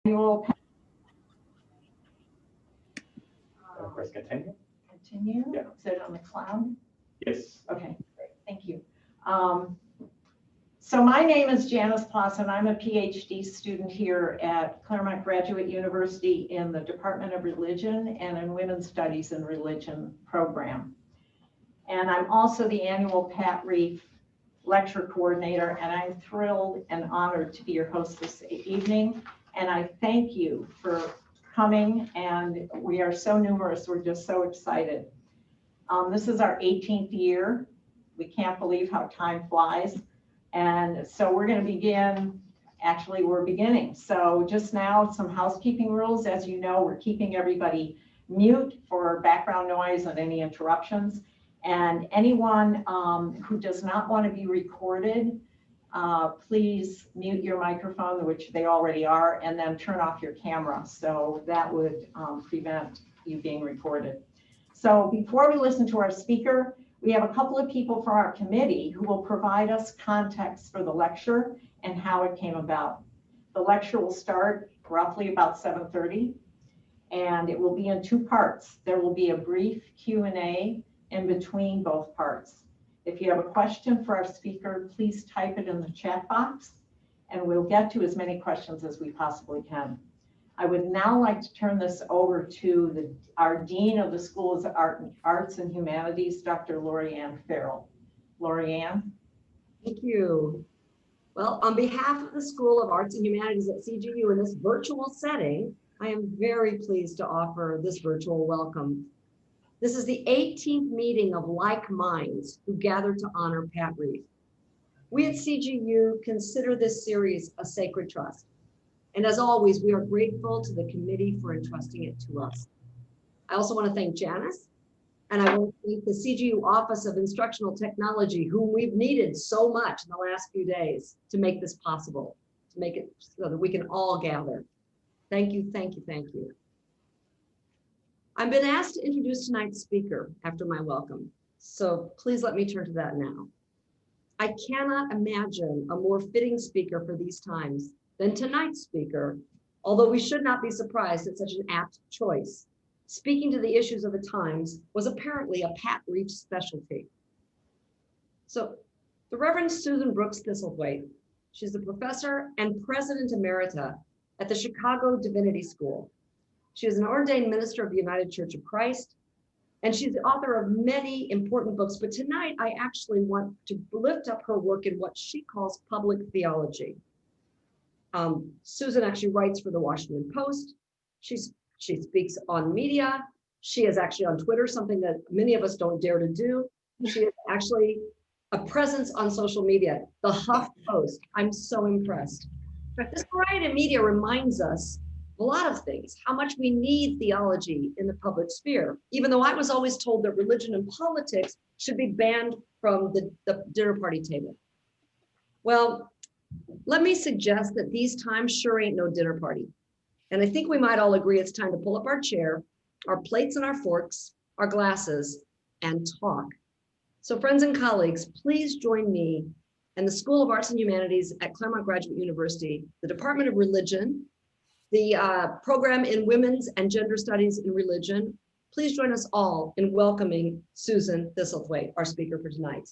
Annual. Press continue. Continue. Yeah. Is it on the cloud? Yes. Okay, great. Thank you. So my name is Janice Plosson. I'm a PhD student here at Claremont Graduate University in the Department of Religion and in Women's Studies and Religion program. And I'm also the annual Pat Reif lecture coordinator, and I'm thrilled and honored to be your host this evening. And I thank you for coming, and we are so numerous. We're just so excited. This is our 18th year. We can't believe how time flies. And so we're going to begin, actually we're beginning. So just now, some housekeeping rules. As you know, we're keeping everybody mute for background noise and any interruptions. And anyone who does not want to be recorded, please mute your microphone, which they already are, and then turn off your camera. So that would prevent you being recorded. So before we listen to our speaker, we have a couple of people from our committee who will provide us context for the lecture and how it came about. The lecture will start roughly about 7:30, and it will be in two parts. There will be a brief Q&A in between both parts. If you have a question for our speaker, please type it in the chat box, and we'll get to as many questions as we possibly can. I would now like to turn this over to our Dean of the School of Arts and Humanities, Dr. Lori-Ann Farrell. Lori-Ann? Thank you. Well, on behalf of the School of Arts and Humanities at CGU in this virtual setting, I am very pleased to offer this virtual welcome. This is the 18th meeting of like minds who gathered to honor Pat Reif. We at CGU consider this series a sacred trust. And as always, we are grateful to the committee for entrusting it to us. I also want to thank Janice, and I want to thank the CGU Office of Instructional Technology, whom we've needed so much in the last few days to make this possible, to make it so that we can all gather. Thank you, thank you, thank you. I've been asked to introduce tonight's speaker after my welcome, so please let me turn to that now. I cannot imagine a more fitting speaker for these times than tonight's speaker, although we should not be surprised at such an apt choice. Speaking to the issues of the times was apparently a Pat Reif specialty. So the Reverend Susan Brooks Thistlethwaite, she's the professor and president emerita at the Chicago Divinity School. She is an ordained minister of the United Church of Christ, and she's the author of many important books, but tonight I actually want to lift up her work in what she calls public theology. Susan actually writes for the Washington Post. She speaks on media. She is actually on Twitter, something that many of us don't dare to do. She is actually a presence on social media, the Huff Post. I'm so impressed. This variety of media reminds us a lot of things, how much we need theology in the public sphere, even though I was always told that religion and politics should be banned from the dinner party table. Well, let me suggest that these times sure ain't no dinner party. And I think we might all agree it's time to pull up our chair, our plates and our forks, our glasses, and talk. So friends and colleagues, please join me and the School of Arts and Humanities at Claremont Graduate University, the Department of Religion, the program in Women's and Gender Studies in Religion. Please join us all in welcoming Susan Thistlethwaite, our speaker for tonight.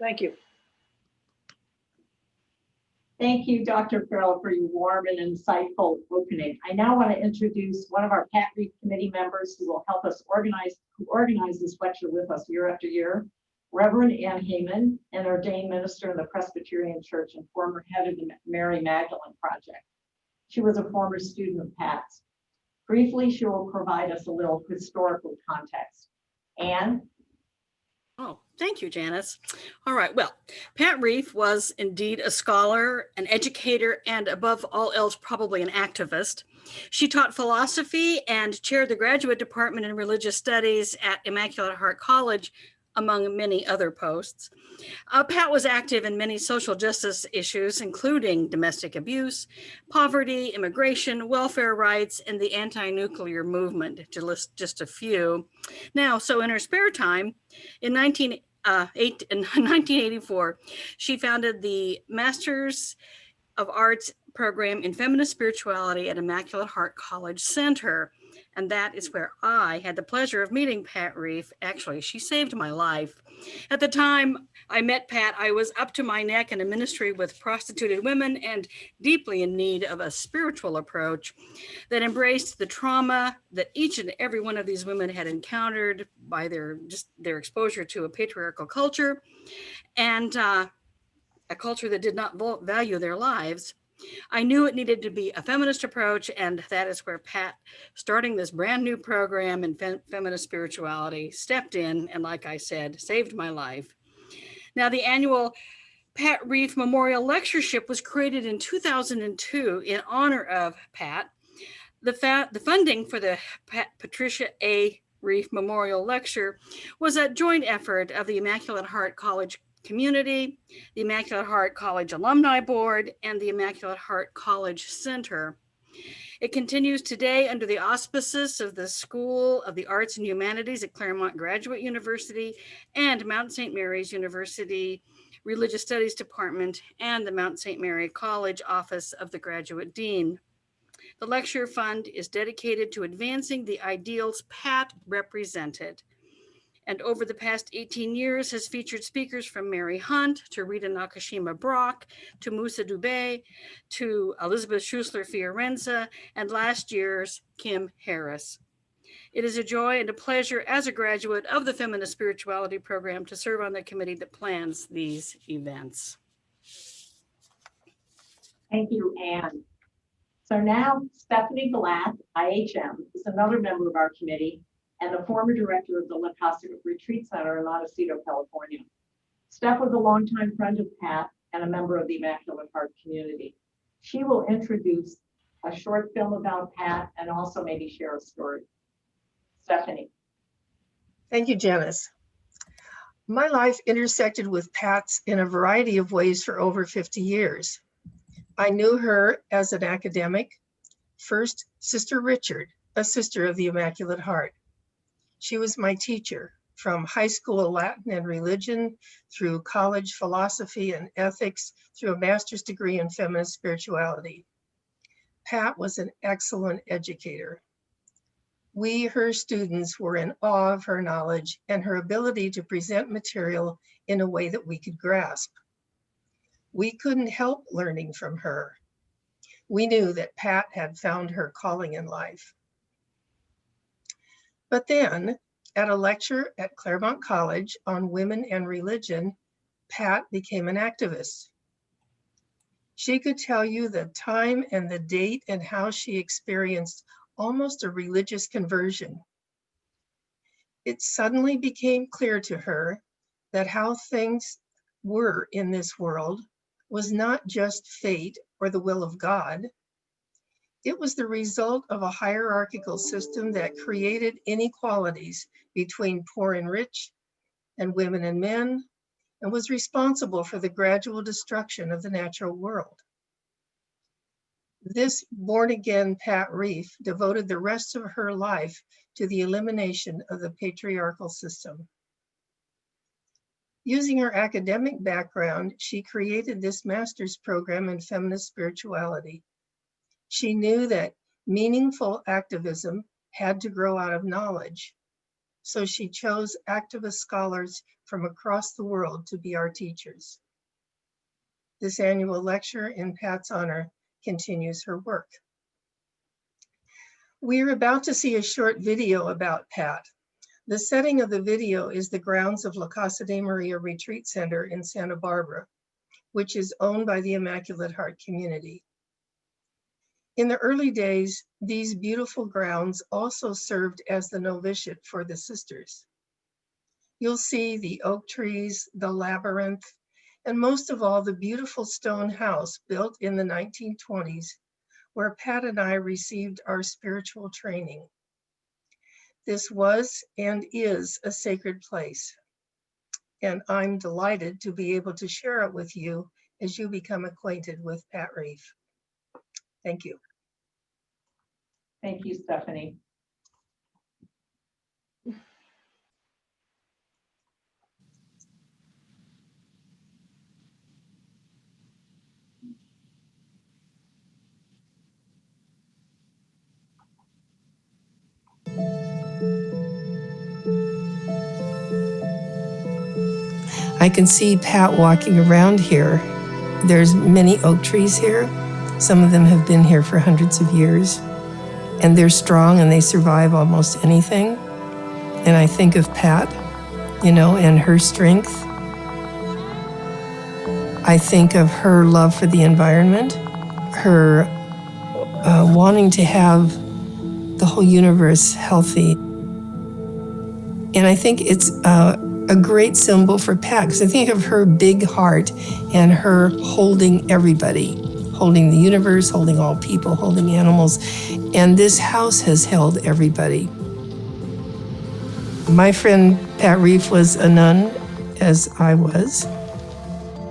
Thank you. Thank you, Dr. Farrell, for your warm and insightful opening. I now want to introduce one of our Pat Reif committee members who will help us organize this lecture with us year after year, Reverend Ann Heyman, an ordained minister in the Presbyterian Church and former head of the Mary Magdalene Project. She was a former student of Pat's. Briefly, she will provide us a little historical context. Ann? Oh, thank you, Janice. All right, well, Pat Reif was indeed a scholar, an educator, and above all else, probably an activist. She taught philosophy and chaired the graduate department in religious studies at Immaculate Heart College, among many other posts. Pat was active in many social justice issues, including domestic abuse, poverty, immigration, welfare rights, and the anti-nuclear movement, to list just a few. Now, so in her spare time, in 1984, she founded the Masters of Arts program in feminist spirituality at Immaculate Heart College Center. And that is where I had the pleasure of meeting Pat Reif. Actually, she saved my life. At the time I met Pat, I was up to my neck in a ministry with prostituted women and deeply in need of a spiritual approach that embraced the trauma that each and every one of these women had encountered by their exposure to a patriarchal culture and a culture that did not value their lives. I knew it needed to be a feminist approach, and that is where Pat, starting this brand new program in feminist spirituality, stepped in and, like I said, saved my life. Now, the annual Pat Reif Memorial Lectureship was created in 2002 in honor of Pat. The funding for the Patricia A. Reif Memorial Lecture was a joint effort of the Immaculate Heart College community, the Immaculate Heart College Alumni Board, and the Immaculate Heart College Center. It continues today under the auspices of the School of the Arts and Humanities at Claremont Graduate University and Mount St. Mary's University Religious Studies Department and the Mount St. Mary College Office of the Graduate Dean. The lecture fund is dedicated to advancing the ideals Pat represented, and over the past 18 years has featured speakers from Mary Hunt to Rita Nakashima Brock to Musa Dubé to Elizabeth Schussler Fiorenza and last year's Kim Harris. It is a joy and a pleasure as a graduate of the Feminist Spirituality Program to serve on the committee that plans these events. Thank you, Anne. So now Stephanie Black, IHM, is another member of our committee and the former director of the La Casa Retreat Center in Montecito, California. Steph was a longtime friend of Pat and a member of the Immaculate Heart community. She will introduce a short film about Pat and also maybe share a story. Stephanie. Thank you, Janice. My life intersected with Pat's in a variety of ways for over 50 years. I knew her as an academic, first Sister Richard, a sister of the Immaculate Heart. She was my teacher from high school Latin and religion through college philosophy and ethics through a master's degree in feminist spirituality. Pat was an excellent educator. We, her students, were in awe of her knowledge and her ability to present material in a way that we could grasp. We couldn't help learning from her. We knew that Pat had found her calling in life. But then, at a lecture at Claremont College on women and religion, Pat became an activist. She could tell you the time and the date and how she experienced almost a religious conversion. It suddenly became clear to her that how things were in this world was not just fate or the will of God. It was the result of a hierarchical system that created inequalities between poor and rich and women and men, and was responsible for the gradual destruction of the natural world. This born-again Pat Reif devoted the rest of her life to the elimination of the patriarchal system. Using her academic background, she created this master's program in feminist spirituality. She knew that meaningful activism had to grow out of knowledge, so she chose activist scholars from across the world to be our teachers. This annual lecture in Pat's honor continues her work. We are about to see a short video about Pat. The setting of the video is the grounds of La Casa de Maria Retreat Center in Santa Barbara, which is owned by the Immaculate Heart community. In the early days, these beautiful grounds also served as the novitiate for the sisters. You'll see the oak trees, the labyrinth, and most of all, the beautiful stone house built in the 1920s, where Pat and I received our spiritual training. This was and is a sacred place, and I'm delighted to be able to share it with you as you become acquainted with Pat Reif. Thank you. Thank you, Stephanie. I can see Pat walking around here. There's many oak trees here. Some of them have been here for hundreds of years. And they're strong and they survive almost anything. And I think of Pat, and her strength. I think of her love for the environment, her wanting to have the whole universe healthy. And I think it's a great symbol for Pat, because I think of her big heart and her holding everybody, holding the universe, holding all people, holding animals. And this house has held everybody. My friend Pat Reif was a nun, as I was.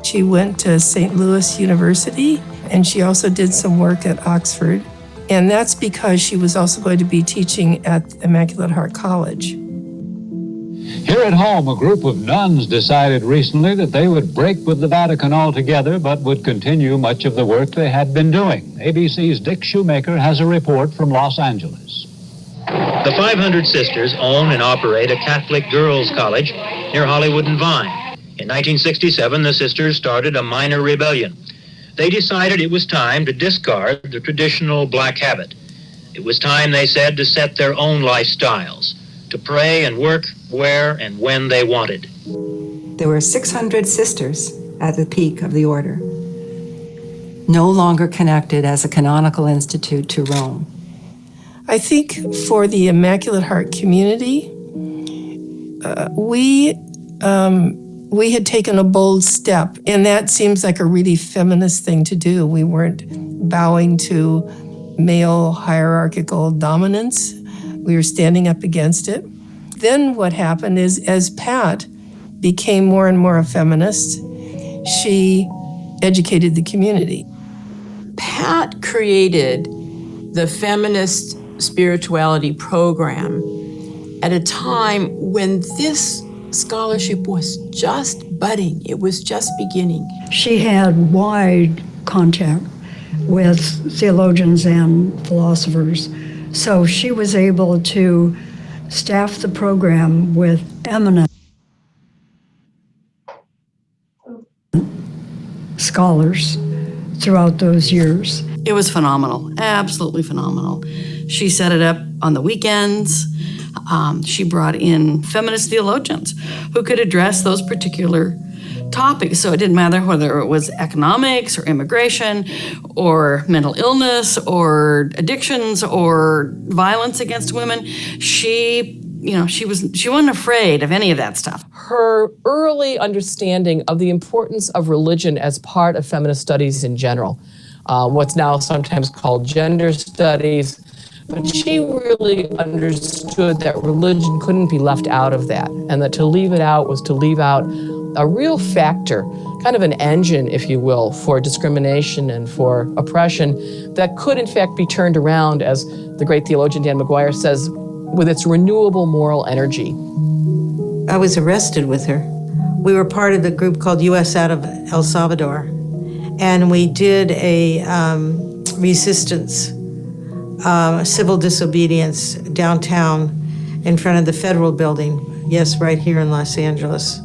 She went to St. Louis University, and she also did some work at Oxford. And that's because she was also going to be teaching at Immaculate Heart College. Here at home, a group of nuns decided recently that they would break with the Vatican altogether, but would continue much of the work they had been doing. ABC's Dick Shoemaker has a report from Los Angeles. The 500 Sisters own and operate a Catholic girls' college near Hollywood and Vine. In 1967, the sisters started a minor rebellion. They decided it was time to discard the traditional black habit. It was time, they said, to set their own lifestyles, to pray and work where and when they wanted. There were 600 sisters at the peak of the order, no longer connected as a canonical institute to Rome. I think for the Immaculate Heart community, we had taken a bold step, and that seems like a really feminist thing to do. We weren't bowing to male hierarchical dominance. We were standing up against it. Then what happened is, as Pat became more and more a feminist, she educated the community. Pat created the feminist spirituality program at a time when this scholarship was just budding. It was just beginning. She had wide contact with theologians and philosophers, so she was able to staff the program with eminent scholars throughout those years. It was phenomenal, absolutely phenomenal. She set it up on the weekends. She brought in feminist theologians who could address those particular topics. So it didn't matter whether it was economics or immigration or mental illness or addictions or violence against women. She wasn't afraid of any of that stuff. Her early understanding of the importance of religion as part of feminist studies in general, what's now sometimes called gender studies, but she really understood that religion couldn't be left out of that, and that to leave it out was to leave out a real factor, kind of an engine, if you will, for discrimination and for oppression that could in fact be turned around, as the great theologian Dan McGuire says, with its renewable moral energy. I was arrested with her. We were part of the group called U.S. out of El Salvador, and we did a resistance, civil disobedience downtown in front of the federal building. Yes, right here in Los Angeles.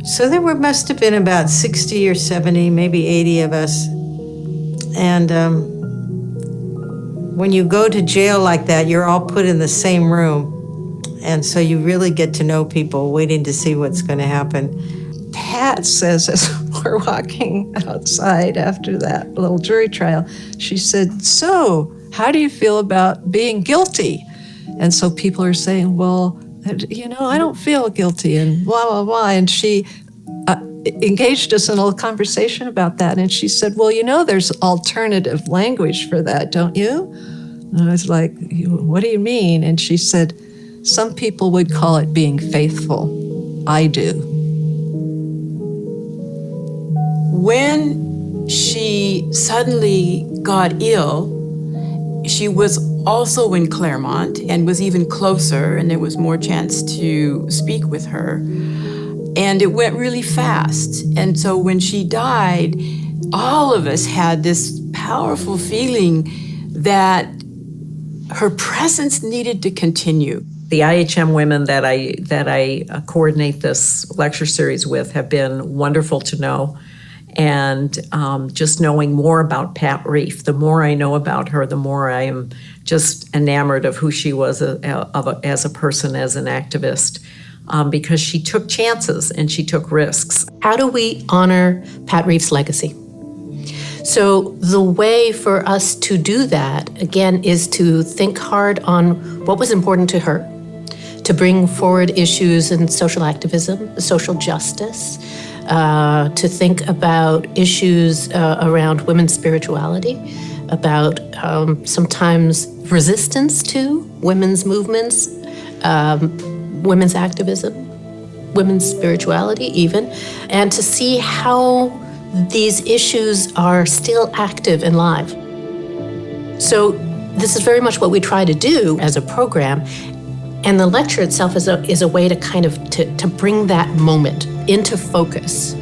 So there must have been about 60 or 70, maybe 80 of us. And when you go to jail like that, you're all put in the same room. And so you really get to know people, waiting to see what's going to happen. Pat says, as we're walking outside after that little jury trial, she said, "So, how do you feel about being guilty?" And so people are saying, "Well, I don't feel guilty," and blah, blah, blah. And she engaged us in a little conversation about that. And she said, "Well, there's alternative language for that, don't you?" And I was like, "What do you mean?" And she said, "Some people would call it being faithful. I do." When she suddenly got ill, she was also in Claremont and was even closer, and there was more chance to speak with her. And it went really fast. And so when she died, all of us had this powerful feeling that her presence needed to continue. The IHM women that I coordinate this lecture series with have been wonderful to know. And just knowing more about Pat Reif, the more I know about her, the more I am just enamored of who she was as a person, as an activist, because she took chances and she took risks. How do we honor Pat Reif's legacy? So the way for us to do that, again, is to think hard on what was important to her, to bring forward issues in social activism, social justice, to think about issues around women's spirituality, about sometimes resistance to women's movements, women's activism, women's spirituality even, and to see how these issues are still active and live. So this is very much what we try to do as a program. And the lecture itself is a way to kind of to bring that moment into focus.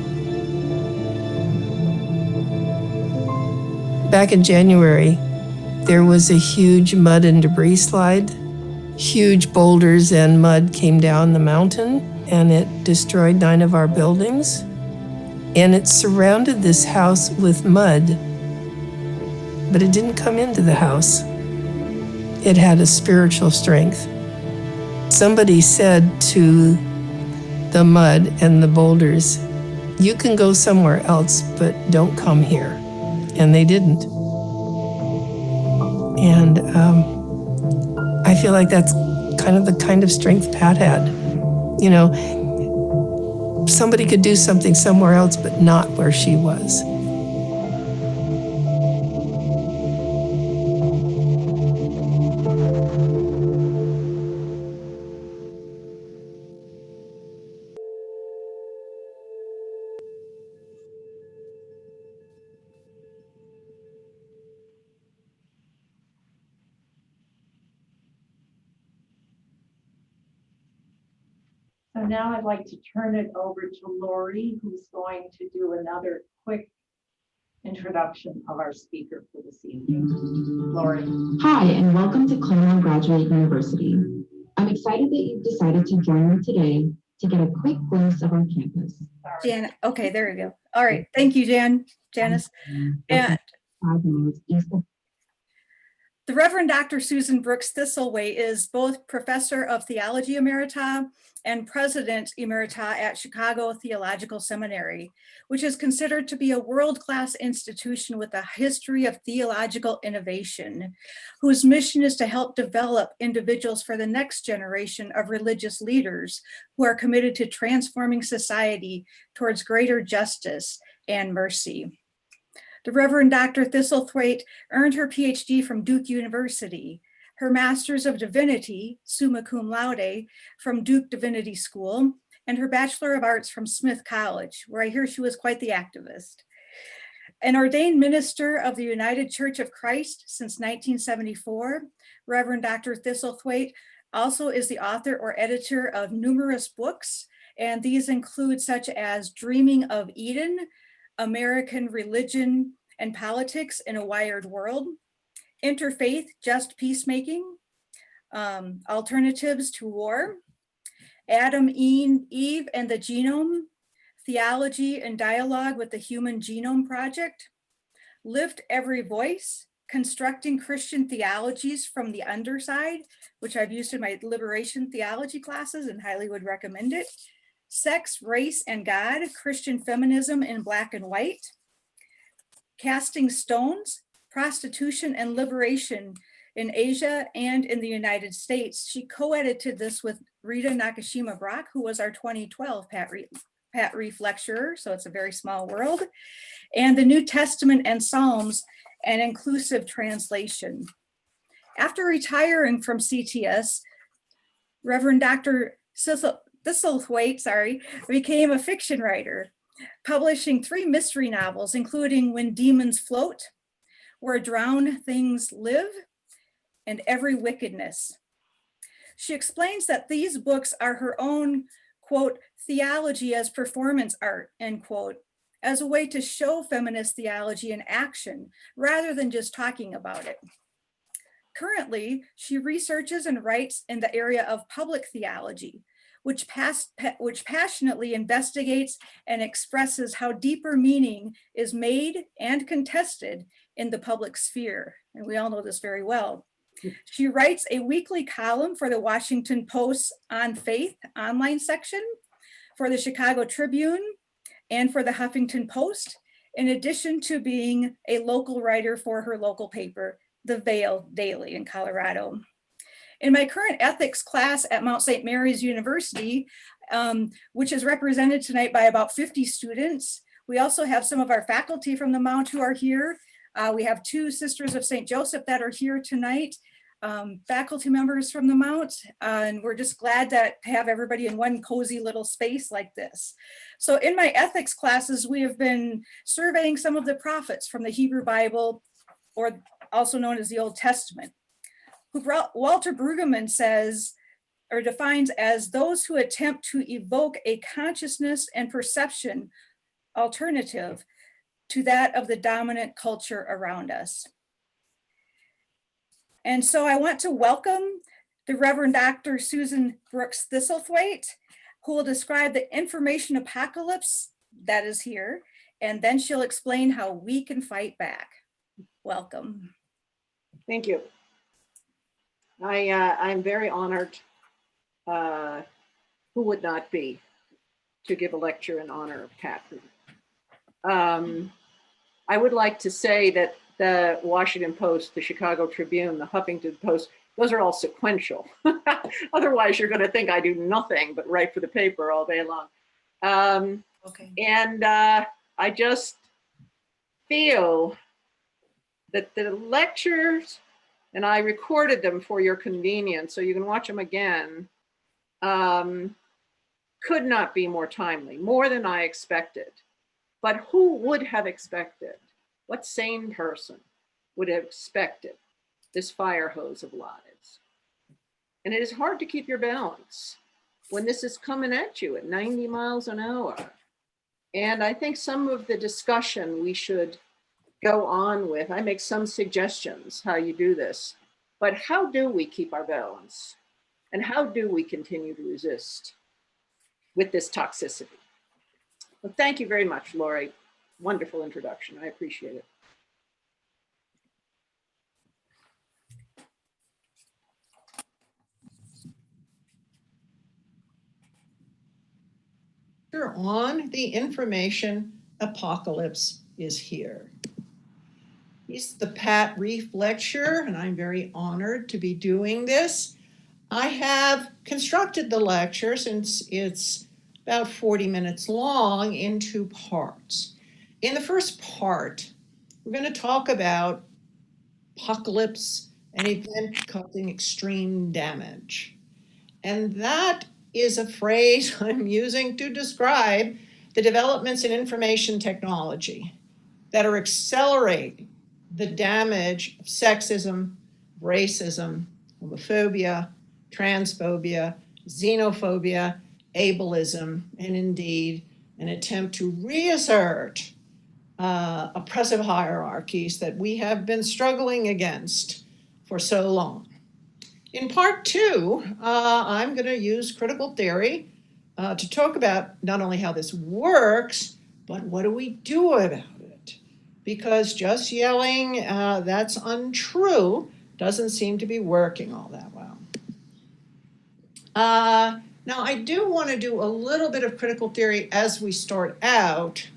Back in January, there was a huge mud and debris slide. Huge boulders and mud came down the mountain, and it destroyed 9 of our buildings. And it surrounded this house with mud, but it didn't come into the house. It had a spiritual strength. Somebody said to the mud and the boulders, "You can go somewhere else, but don't come here." And they didn't. And I feel like that's kind of the kind of strength Pat had. You know, somebody could do something somewhere else, but not where she was. So now I'd like to turn it over to Lori, who's going to do another quick introduction of our speaker for this evening. Lori. Hi, and welcome to Claremont Graduate University. I'm excited that you've decided to join me today to get a quick glimpse of our campus. Jan, okay, there you go. All right, thank you, Janice. And 5 miles east of the Reverend Dr. Susan Brooks Thistlethwaite is both Professor of Theology Emerita and President Emerita at Chicago Theological Seminary, which is considered to be a world-class institution with a history of theological innovation, whose mission is to help develop individuals for the next generation of religious leaders who are committed to transforming society towards greater justice and mercy. The Reverend Dr. Thistlethwaite earned her PhD from Duke University, her Master's of Divinity, summa cum laude, from Duke Divinity School, and her Bachelor of Arts from Smith College, where I hear she was quite the activist. An ordained minister of the United Church of Christ since 1974, Reverend Dr. Thistlethwaite also is the author or editor of numerous books, and these include such as Dreaming of Eden, American Religion and Politics in a Wired World, Interfaith Just Peacemaking, Alternatives to War, Adam, Eve and the Genome, Theology and Dialogue with the Human Genome Project, Lift Every Voice, Constructing Christian Theologies from the Underside, which I've used in my liberation theology classes and highly would recommend it, Sex, Race, and God, Christian Feminism in Black and White, Casting Stones, Prostitution and Liberation in Asia and in the United States. She co-edited this with Rita Nakashima-Brock, who was our 2012 Pat Reif lecturer, so it's a very small world, and the New Testament and Psalms, an inclusive translation. After retiring from CTS, Reverend Dr. Thistlethwaite, became a fiction writer, publishing 3 mystery novels, including When Demons Float, Where Drowned Things Live, and Every Wickedness. She explains that these books are her own, quote, theology as performance art, end quote, as a way to show feminist theology in action rather than just talking about it. Currently, she researches and writes in the area of public theology, which passionately investigates and expresses how deeper meaning is made and contested in the public sphere. And we all know this very well. She writes a weekly column for the Washington Post's On Faith online section, for the Chicago Tribune, and for the Huffington Post, in addition to being a local writer for her local paper, The Vale Daily in Colorado. In my current ethics class at Mount St. Mary's University, which is represented tonight by about 50 students, we also have some of our faculty from the Mount who are here. We have 2 Sisters of St. Joseph that are here tonight, faculty members from the Mount, and we're just glad to have everybody in one cozy little space like this. So in my ethics classes, we have been surveying some of the prophets from the Hebrew Bible, or also known as the Old Testament, who Walter Brueggemann says, or defines as those who attempt to evoke a consciousness and perception alternative to that of the dominant culture around us. And so I want to welcome the Reverend Dr. Susan Brooks Thistlethwaite, who will describe the information apocalypse that is here, and then she'll explain how we can fight back. Welcome. Thank you. I'm very honored, who would not be, to give a lecture in honor of Pat. I would like to say that the Washington Post, the Chicago Tribune, the Huffington Post, those are all sequential. Otherwise, you're going to think I do nothing but write for the paper all day long. Okay. And I just feel that the lectures, and I recorded them for your convenience so you can watch them again, could not be more timely, more than I expected. But who would have expected? What sane person would have expected this fire hose of lies? And it is hard to keep your balance when this is coming at you at 90 miles an hour. And I think some of the discussion we should go on with, I make some suggestions how you do this, but how do we keep our balance? And how do we continue to resist with this toxicity? Well, thank you very much, Lori. Wonderful introduction. I appreciate it. On the information apocalypse is here. This is the Pat Reif lecture, and I'm very honored to be doing this. I have constructed the lecture, since it's about 40 minutes long, in 2 parts. In the first part, we're going to talk about apocalypse, an event causing extreme damage. And that is a phrase I'm using to describe the developments in information technology that are accelerating the damage of sexism, racism, homophobia, transphobia, xenophobia, ableism, and indeed an attempt to reassert oppressive hierarchies that we have been struggling against for so long. In part 2, I'm going to use critical theory to talk about not only how this works, but what do we do about it? Because just yelling, that's untrue, doesn't seem to be working all that well. Now, I do want to do a little bit of critical theory as we start out.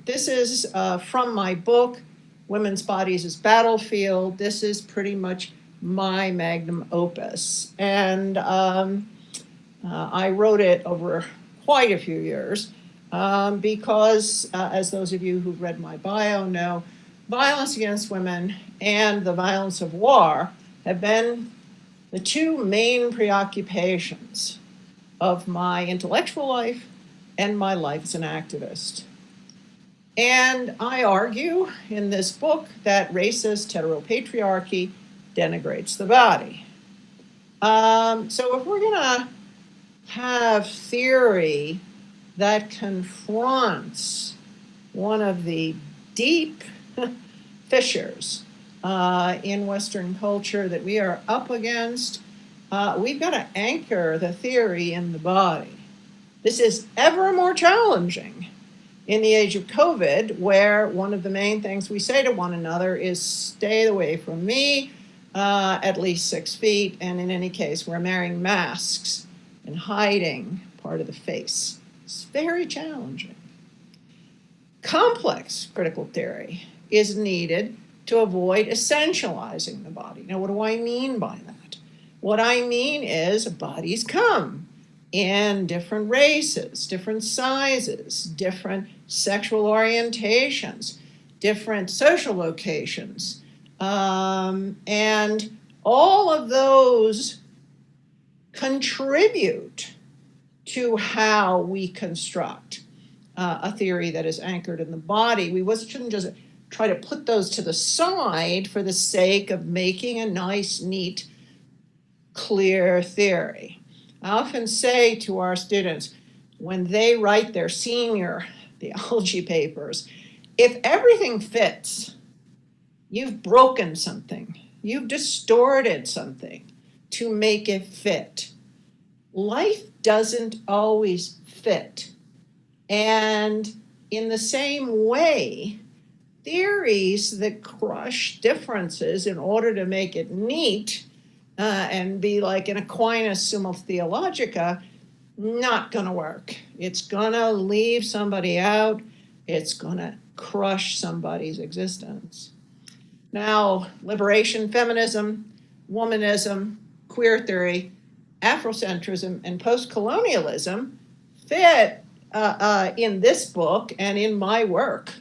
This is from my book, Women's Bodies as Battlefield. This is pretty much my magnum opus. And I wrote it over quite a few years because, as those of you who've read my bio know, violence against women and the violence of war have been the 2 main preoccupations of my intellectual life and my life as an activist. And I argue in this book that racist heteropatriarchy denigrates the body. So if we're gonna have theory that confronts one of the deep fissures in Western culture that we are up against. We've got to anchor the theory in the body. This is ever more challenging in the age of COVID, where one of the main things we say to one another is stay away from me, at least 6 feet, and in any case, we're wearing masks and hiding part of the face. It's very challenging. Complex critical theory is needed to avoid essentializing the body. Now, what do I mean by that? What I mean is bodies come in different races, different sizes, different sexual orientations, different social locations, and all of those contribute to how we construct a theory that is anchored in the body. We shouldn't just try to put those to the side for the sake of making a nice, neat, clear theory. I often say to our students, when they write their senior theology papers, if everything fits, you've broken something, you've distorted something to make it fit. Life doesn't always fit. And in the same way, theories that crush differences in order to make it neat and be like an Aquinas Summa Theologica, not going to work. It's going to leave somebody out. It's going to crush somebody's existence. Now, liberation, feminism, womanism, queer theory, Afrocentrism, and post-colonialism fit in this book and in my work,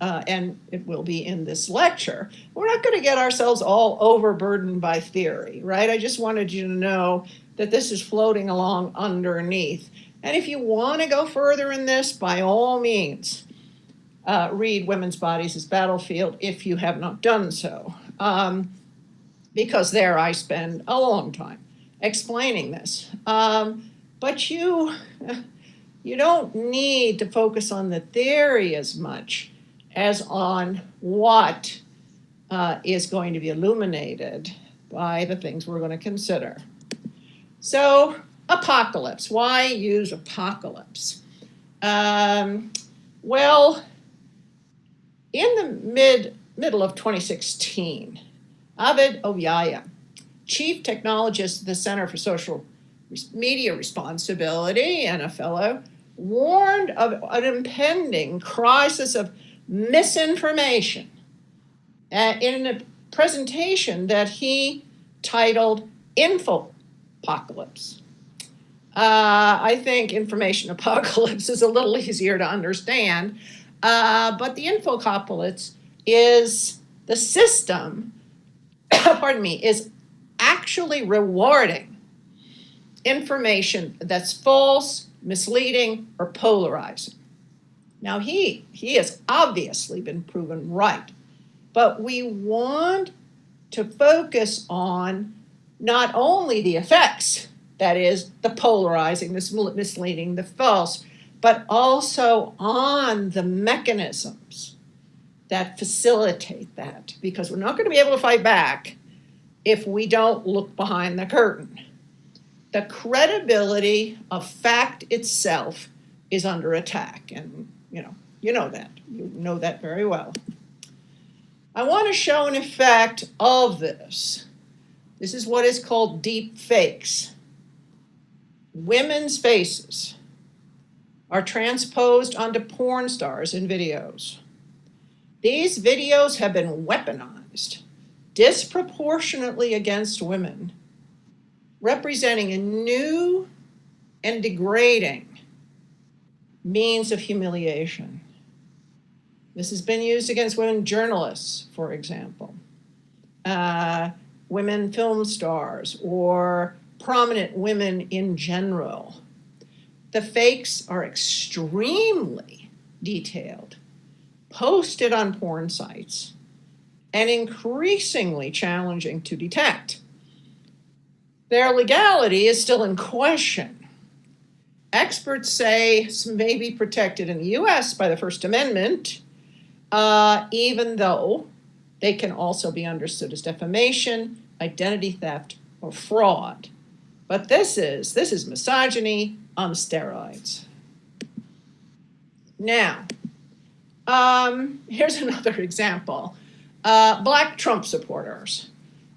and it will be in this lecture. We're not going to get ourselves all overburdened by theory, right? I just wanted you to know that this is floating along underneath. And if you want to go further in this, by all means, read Women's Bodies as Battlefield if you have not done so, because there I spend a long time explaining this. But you don't need to focus on the theory as much as on what is going to be illuminated by the things we're going to consider. So, apocalypse. Why use apocalypse? Well, in the middle of 2016, Abid Owyaya, chief technologist at the Center for Social Media Responsibility and a fellow, warned of an impending crisis of misinformation in a presentation that he titled Infopocalypse. I think Information Apocalypse is a little easier to understand, but the Infopocalypse is the system, is actually rewarding information that's false, misleading, or polarizing. Now, he has obviously been proven right, but we want to focus on not only the effects, that is, the polarizing, the misleading, the false, but also on the mechanisms that facilitate that, because we're not going to be able to fight back if we don't look behind the curtain. The credibility of fact itself is under attack, and you know that very well. I want to show an effect of this. This is what is called deep fakes. Women's faces are transposed onto porn stars in videos. These videos have been weaponized disproportionately against women, representing a new and degrading means of humiliation. This has been used against women journalists, for example, women film stars, or prominent women in general. The fakes are extremely detailed, posted on porn sites, and increasingly challenging to detect. Their legality is still in question. Experts say some may be protected in the US by the First Amendment, even though They can also be understood as defamation, identity theft, or fraud. But this is misogyny on steroids. Now, here's another example. Black Trump supporters.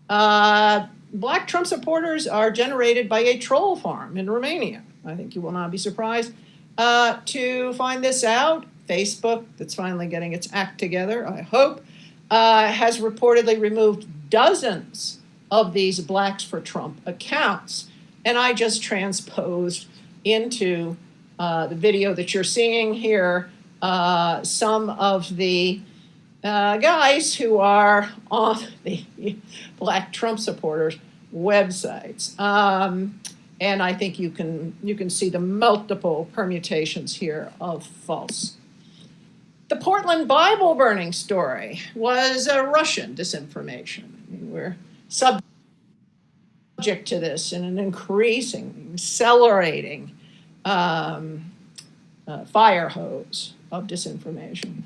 Black Trump supporters are generated by a troll farm in Romania. I think you will not be surprised to find this out. Facebook, that's finally getting its act together, I hope, has reportedly removed dozens of these Blacks for Trump accounts. And I just transposed into the video that you're seeing here some of the guys who are on the Black Trump supporters websites. And I think you can see the multiple permutations here of false. The Portland Bible burning story was a Russian disinformation. I mean, we're subject to this in an increasing, accelerating fire hose of disinformation.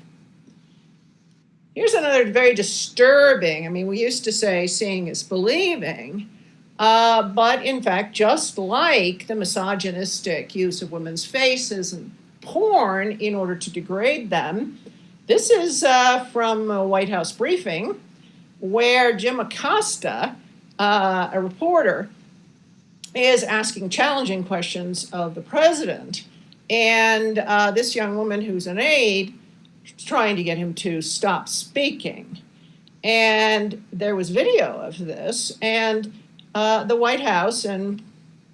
Here's another very disturbing, I mean, we used to say seeing is believing, but in fact, just like the misogynistic use of women's faces and porn in order to degrade them, this is from a White House briefing where Jim Acosta, a reporter, is asking challenging questions of the president. And this young woman who's an aide is trying to get him to stop speaking. And there was video of this, and the White House, and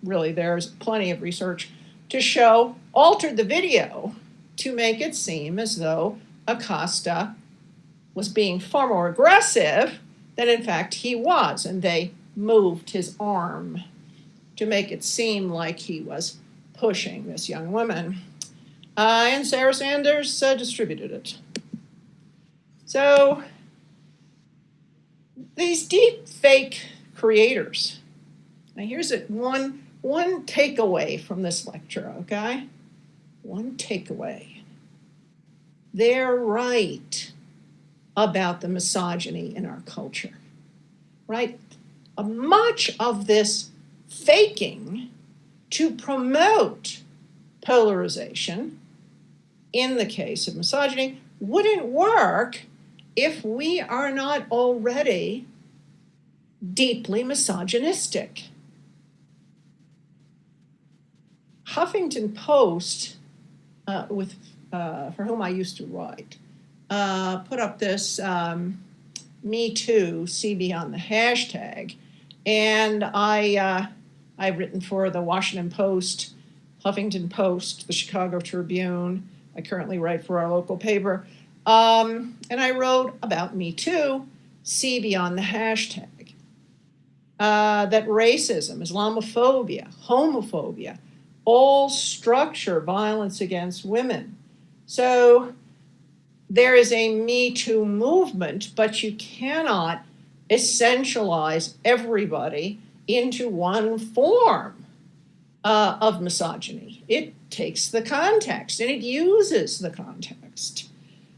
really there's plenty of research to show, altered the video to make it seem as though Acosta was being far more aggressive than in fact he was. And they moved his arm to make it seem like he was pushing this young woman. And Sarah Sanders distributed it. So these deep fake creators. Now here's it, one takeaway from this lecture, okay? One takeaway. They're right about the misogyny in our culture, right? Much of this faking to promote polarization, in the case of misogyny, wouldn't work if we are not already deeply misogynistic. Huffington Post, for whom I used to write, put up this Me Too, see beyond the hashtag, and I've written for the Washington Post, Huffington Post, the Chicago Tribune. I currently write for our local paper, and I wrote about Me Too, see beyond the hashtag. That racism, Islamophobia, homophobia, all structure violence against women. So there is a Me Too movement, but you cannot essentialize everybody into one form of misogyny. It takes the context and it uses the context.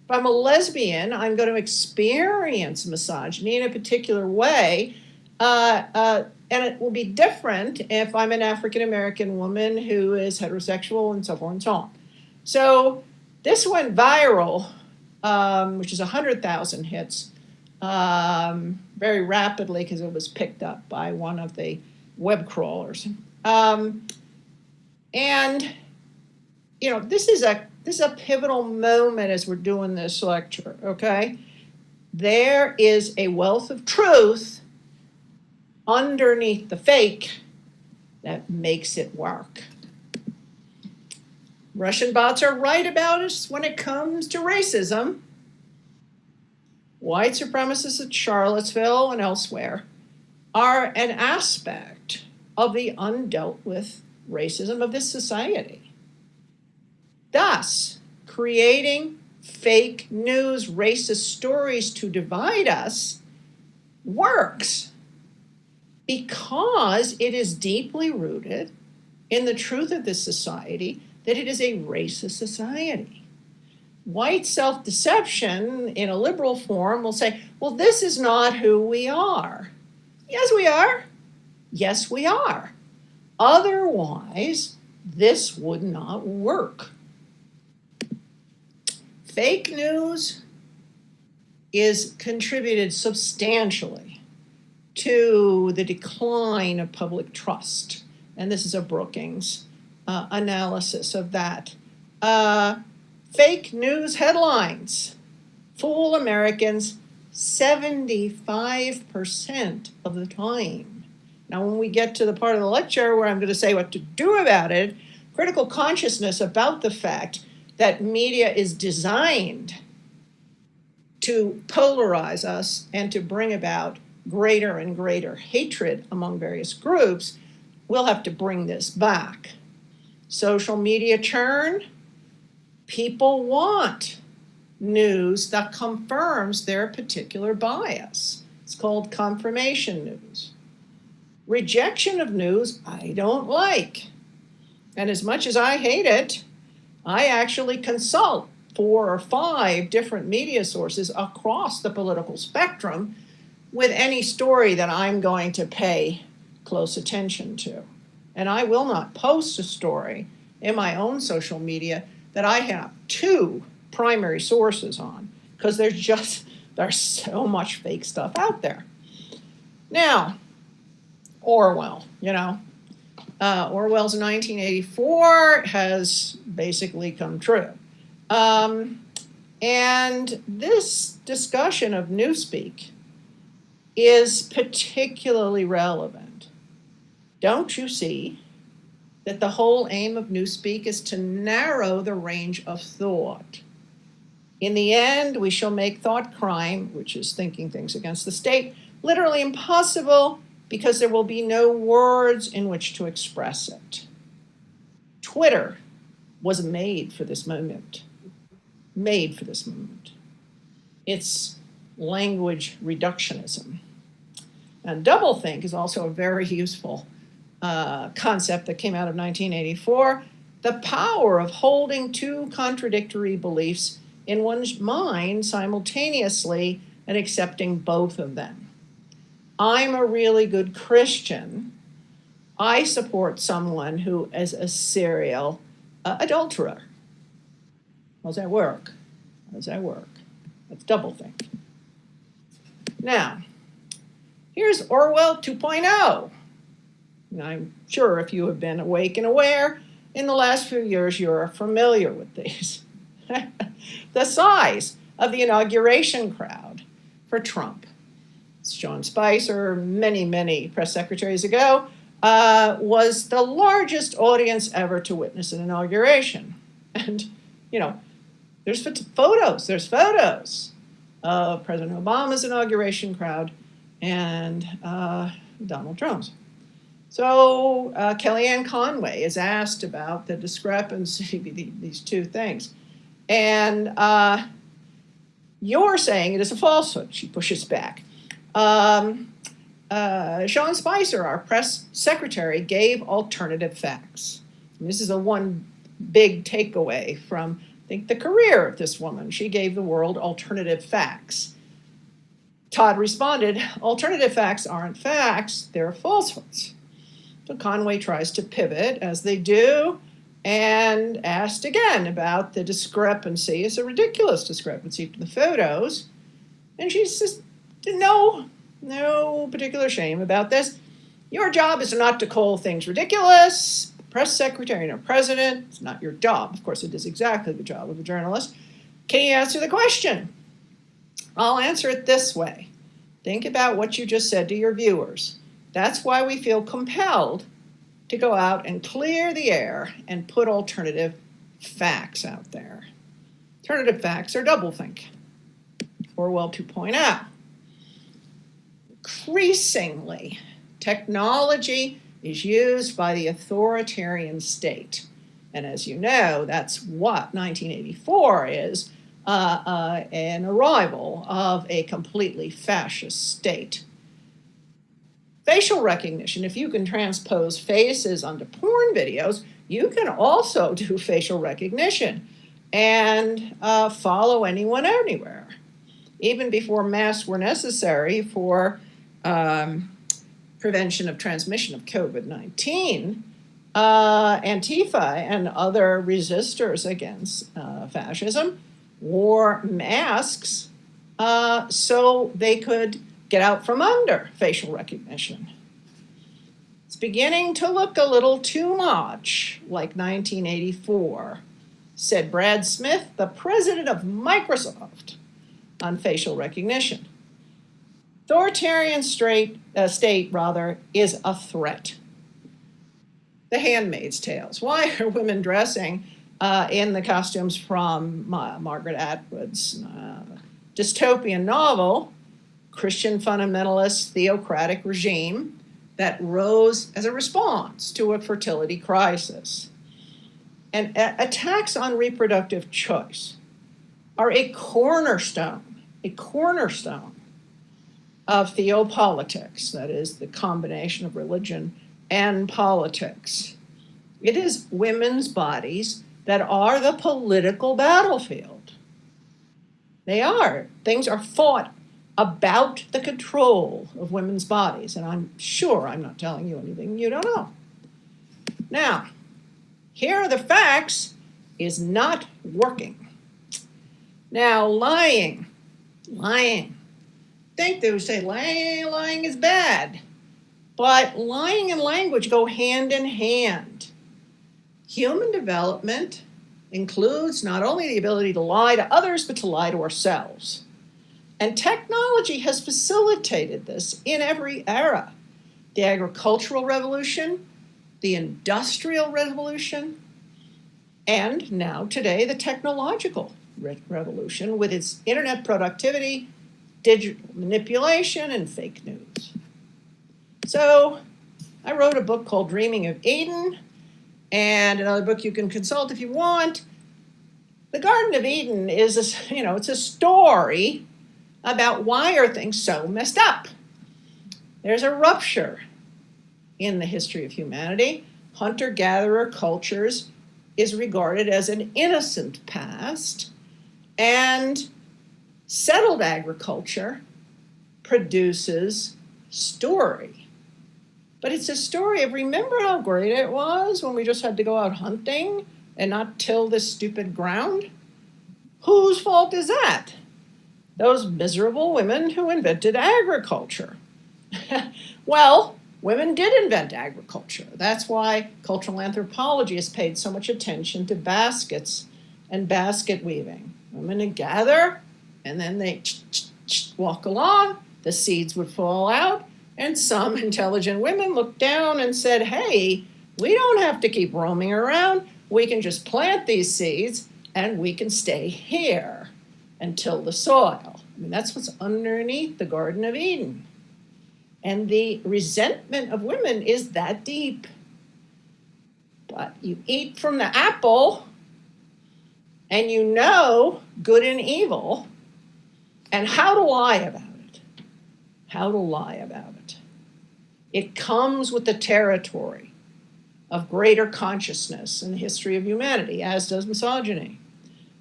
If I'm a lesbian, I'm going to experience misogyny in a particular way, and it will be different if I'm an African-American woman who is heterosexual and so forth and so on. So this went viral, which is 100,000 hits, very rapidly because it was picked up by one of the web crawlers. And, you know, this is a pivotal moment as we're doing this lecture, okay? There is a wealth of truth underneath the fake that makes it work. Russian bots are right about us when it comes to racism. White supremacists at Charlottesville and elsewhere are an aspect of the undealt with racism of this society. Thus, creating fake news, racist stories to divide us works because it is deeply rooted in the truth of this society that it is a racist society. White self-deception in a liberal form will say, well, this is not who we are. Yes, we are. Yes, we are. Otherwise, this would not work. Fake news is contributed substantially to the decline of public trust. And this is a Brookings analysis of that. Fake news headlines fool Americans 75% of the time. Now, when we get to the part of the lecture where I'm going to say what to do about it, critical consciousness about the fact that media is designed to polarize us and to bring about greater and greater hatred among various groups, we'll have to bring this back. Social media churn. People want news that confirms their particular bias. It's called confirmation news. Rejection of news I don't like. And as much as I hate it, I actually consult 4 or 5 different media sources across the political spectrum with any story that I'm going to pay close attention to. And I will not post a story in my own social media that I have 2 primary sources on, because there's so much fake stuff out there. Now, Orwell, Orwell's 1984 has basically come true. And this discussion of newspeak is particularly relevant. Don't you see that the whole aim of newspeak is to narrow the range of thought? In the end, we shall make thought crime, which is thinking things against the state, literally impossible, because there will be no words in which to express it. Twitter was made for this moment. Made for this moment. It's language reductionism. And doublethink is also a very useful concept that came out of 1984. The power of holding 2 contradictory beliefs in one's mind simultaneously and accepting both of them. I'm a really good Christian. I support someone who is a serial adulterer. How's that work? How does that work? That's doublethink. Now, here's Orwell 2.0. And I'm sure if you have been awake and aware in the last few years, you're familiar with these. The size of the inauguration crowd for Trump. Sean Spicer, many, many press secretaries ago, was the largest audience ever to witness an inauguration. And, there's photos of President Obama's inauguration crowd and Donald Trump's. So Kellyanne Conway is asked about the discrepancy between these 2 things. And you're saying it is a falsehood. She pushes back. Sean Spicer, our press secretary, gave alternative facts. And this is the one big takeaway from, I think, the career of this woman. She gave the world alternative facts. Todd responded, alternative facts aren't facts, they're falsehoods. So Conway tries to pivot, as they do, and asked again about the discrepancy. It's a ridiculous discrepancy to the photos. And she says, no particular shame about this. Your job is not to call things ridiculous. Press secretary and a president, it's not your job. Of course, it is exactly the job of a journalist. Can you answer the question? I'll answer it this way. Think about what you just said to your viewers. That's why we feel compelled to go out and clear the air and put alternative facts out there. Alternative facts are doublethink. Orwell 2.0. Increasingly, technology is used by the authoritarian state. And as you know, that's what 1984 is, an arrival of a completely fascist state. Facial recognition, if you can transpose faces onto porn videos, you can also do facial recognition. and follow anyone anywhere. Even before masks were necessary for prevention of transmission of COVID-19, Antifa and other resistors against fascism wore masks so they could get out from under facial recognition. It's beginning to look a little too much like 1984, said Brad Smith, the president of Microsoft, on facial recognition. Authoritarian state is a threat. The Handmaid's Tales. Why are women dressing in the costumes from Margaret Atwood's dystopian novel, Christian fundamentalist theocratic regime that rose as a response to a fertility crisis? And attacks on reproductive choice are a cornerstone of theopolitics, that is the combination of religion and politics. It is women's bodies that are the political battlefield. They are. Things are fought about the control of women's bodies, and I'm sure I'm not telling you anything you don't know. Now, here are the facts is not working. Now, lying. I think they would say lying is bad, but lying and language go hand in hand. Human development includes not only the ability to lie to others, but to lie to ourselves. And technology has facilitated this in every era. The agricultural revolution, the industrial revolution, and now today, the technological revolution with its internet productivity, digital manipulation, and fake news. So I wrote a book called Dreaming of Eden, and another book you can consult if you want. The Garden of Eden is, it's a story about why are things so messed up. There's a rupture in the history of humanity. Hunter-gatherer cultures is regarded as an innocent past, and settled agriculture produces story. But it's a story of, remember how great it was when we just had to go out hunting and not till this stupid ground? Whose fault is that? Those miserable women who invented agriculture. Well, women did invent agriculture. That's why cultural anthropology has paid so much attention to baskets and basket weaving. Women would gather, and then they walk along, the seeds would fall out, and some intelligent women looked down and said, hey, we don't have to keep roaming around. We can just plant these seeds, and we can stay here and till the soil. I mean, that's what's underneath the Garden of Eden. And the resentment of women is that deep. But you eat from the apple, and you know good and evil, and how to lie about it. How to lie about it. It comes with the territory of greater consciousness in the history of humanity, as does misogyny.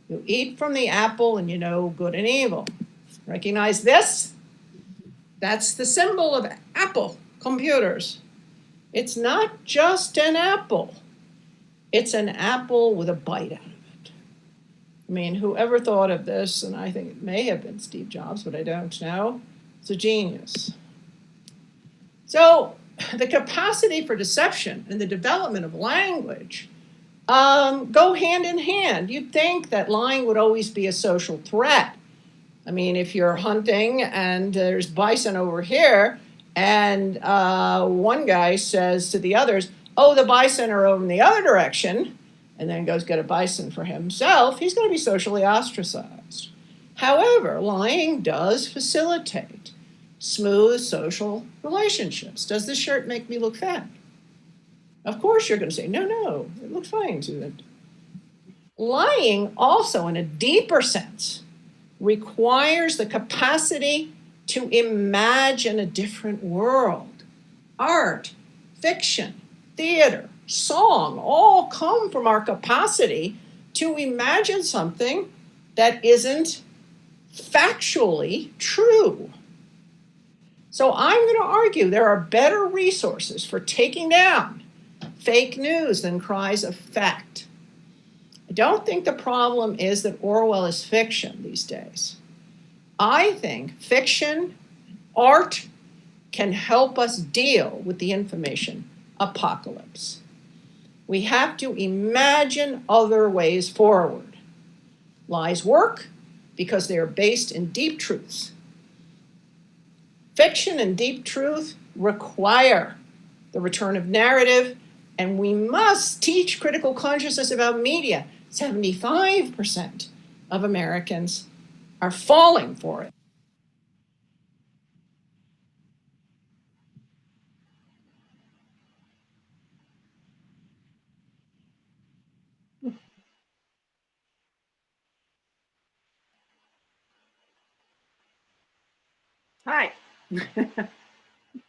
You eat from the apple and you know good and evil. Recognize this? That's the symbol of Apple computers. It's not just an apple. It's an apple with a bite out of it. I mean, whoever thought of this, and I think it may have been Steve Jobs, but I don't know, it's a genius. So the capacity for deception and the development of language go hand in hand. You'd think that lying would always be a social threat. I mean, if you're hunting and there's bison over here, and one guy says to the others, oh, the bison are over in the other direction, and then goes get a bison for himself, he's going to be socially ostracized. However, lying does facilitate smooth social relationships. Does this shirt make me look fat? Of course you're going to say, no, it looks fine to it. Lying also, in a deeper sense, requires the capacity to imagine a different world. Art, fiction, theater, song all come from our capacity to imagine something that isn't factually true. So I'm going to argue there are better resources for taking down fake news than cries of fact. I don't think the problem is that Orwell is fiction these days. I think fiction, art, can help us deal with the information apocalypse. We have to imagine other ways forward. Lies work because they are based in deep truths. Fiction and deep truth require the return of narrative, and we must teach critical consciousness about media. 75% of Americans are falling for it. Hi.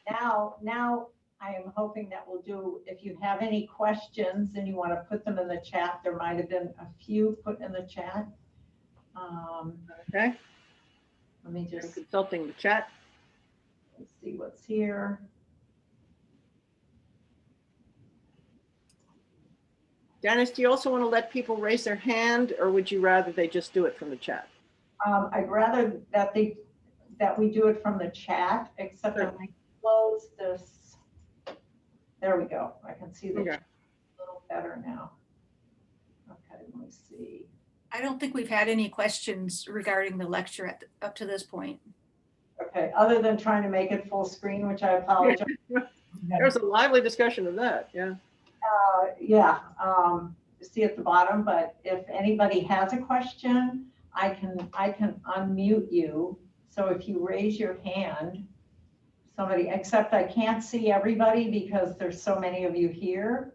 Now I am hoping that we'll do, if you have any questions and you want to put them in the chat, there might have been a few put in the chat. Okay. Let me I'm just consulting the chat. let's see what's here. Dennis, do you also want to let people raise their hand, or would you rather they just do it from the chat? I'd rather that we do it from the chat, except Sure. I'm going to close this. There we go. I can see the Okay. chat a little better now. Okay, let me see. I don't think we've had any questions regarding the lecture up to this point. Okay, other than trying to make it full screen, which I apologize. There's a lively discussion of that, yeah. Yeah, you see at the bottom, but if anybody has a question, I can unmute you. So if you raise your hand, somebody, except I can't see everybody because there's so many of you here.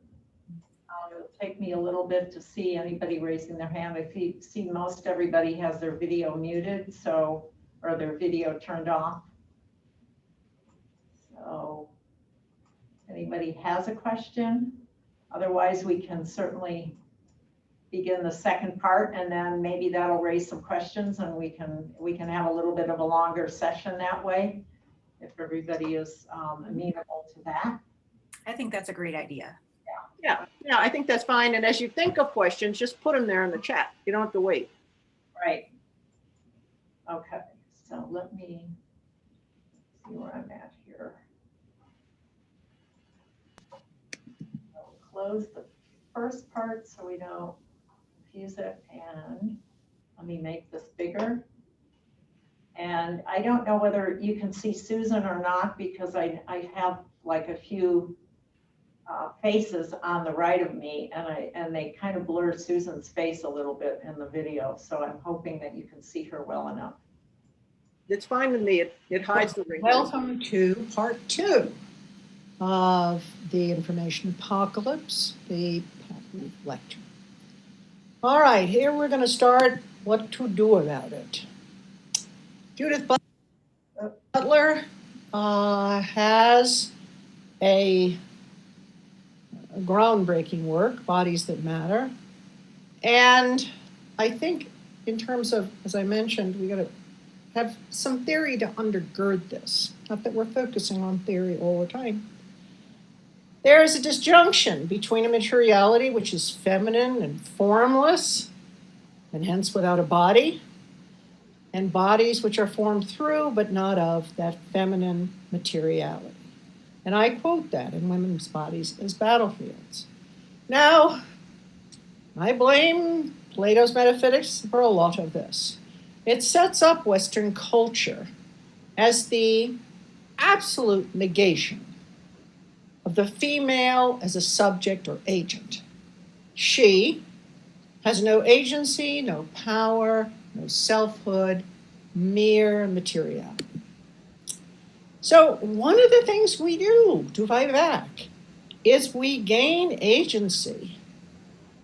It'll take me a little bit to see anybody raising their hand. I see most everybody has their video muted, so, or their video turned off. So anybody has a question? Otherwise, we can certainly begin the second part, and then maybe that'll raise some questions, and we can have a little bit of a longer session that way, if everybody is amenable to that. I think that's a great idea. Yeah, I think that's fine. And as you think of questions, just put them there in the chat. You don't have to wait. Right. Okay, so let me see where I'm at here. I'll close the first part so we don't confuse it, and let me make this bigger. And I don't know whether you can see Susan or not, because I have like a few faces on the right of me, and they kind of blur Susan's face a little bit in the video. So I'm hoping that you can see her well enough. It's fine with me. It hides the wrinkles. Welcome to part 2 of the Information Apocalypse, the lecture. All right, here we're going to start what to do about it. Judith Butler has a groundbreaking work, Bodies That Matter. And I think in terms of, as I mentioned, we got to have some theory to undergird this. Not that we're focusing on theory all the time. There is a disjunction between a materiality which is feminine and formless, and hence without a body, and bodies which are formed through but not of that feminine materiality. And I quote that in Women's Bodies as Battlefields. Now, I blame Plato's metaphysics for a lot of this. It sets up Western culture as the absolute negation of the female as a subject or agent. She has no agency, no power, no selfhood, mere materiality. So one of the things we do to fight back is we gain agency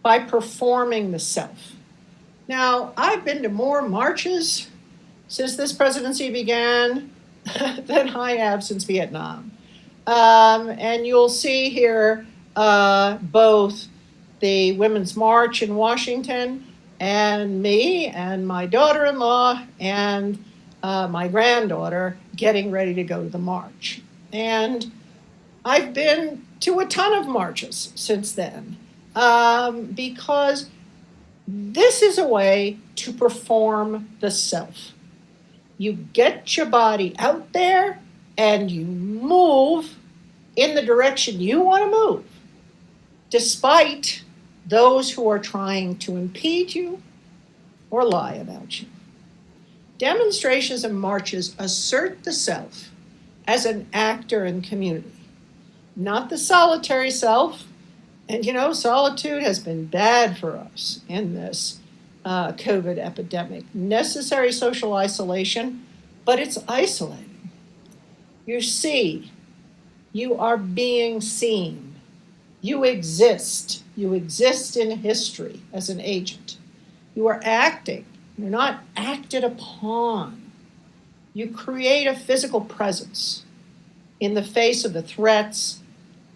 by performing the self. Now, I've been to more marches since this presidency began than I have since Vietnam. And you'll see here both the Women's March in Washington, and me and my daughter-in-law and my granddaughter getting ready to go to the march. And I've been to a ton of marches since then, because this is a way to perform the self. You get your body out there and you move in the direction you want to move, despite those who are trying to impede you or lie about you. Demonstrations and marches assert the self as an actor in community, not the solitary self. And you know, solitude has been bad for us in this COVID epidemic. Necessary social isolation, but it's isolating. You see, you are being seen. You exist. You exist in history as an agent. You are acting. You're not acted upon. You create a physical presence in the face of the threats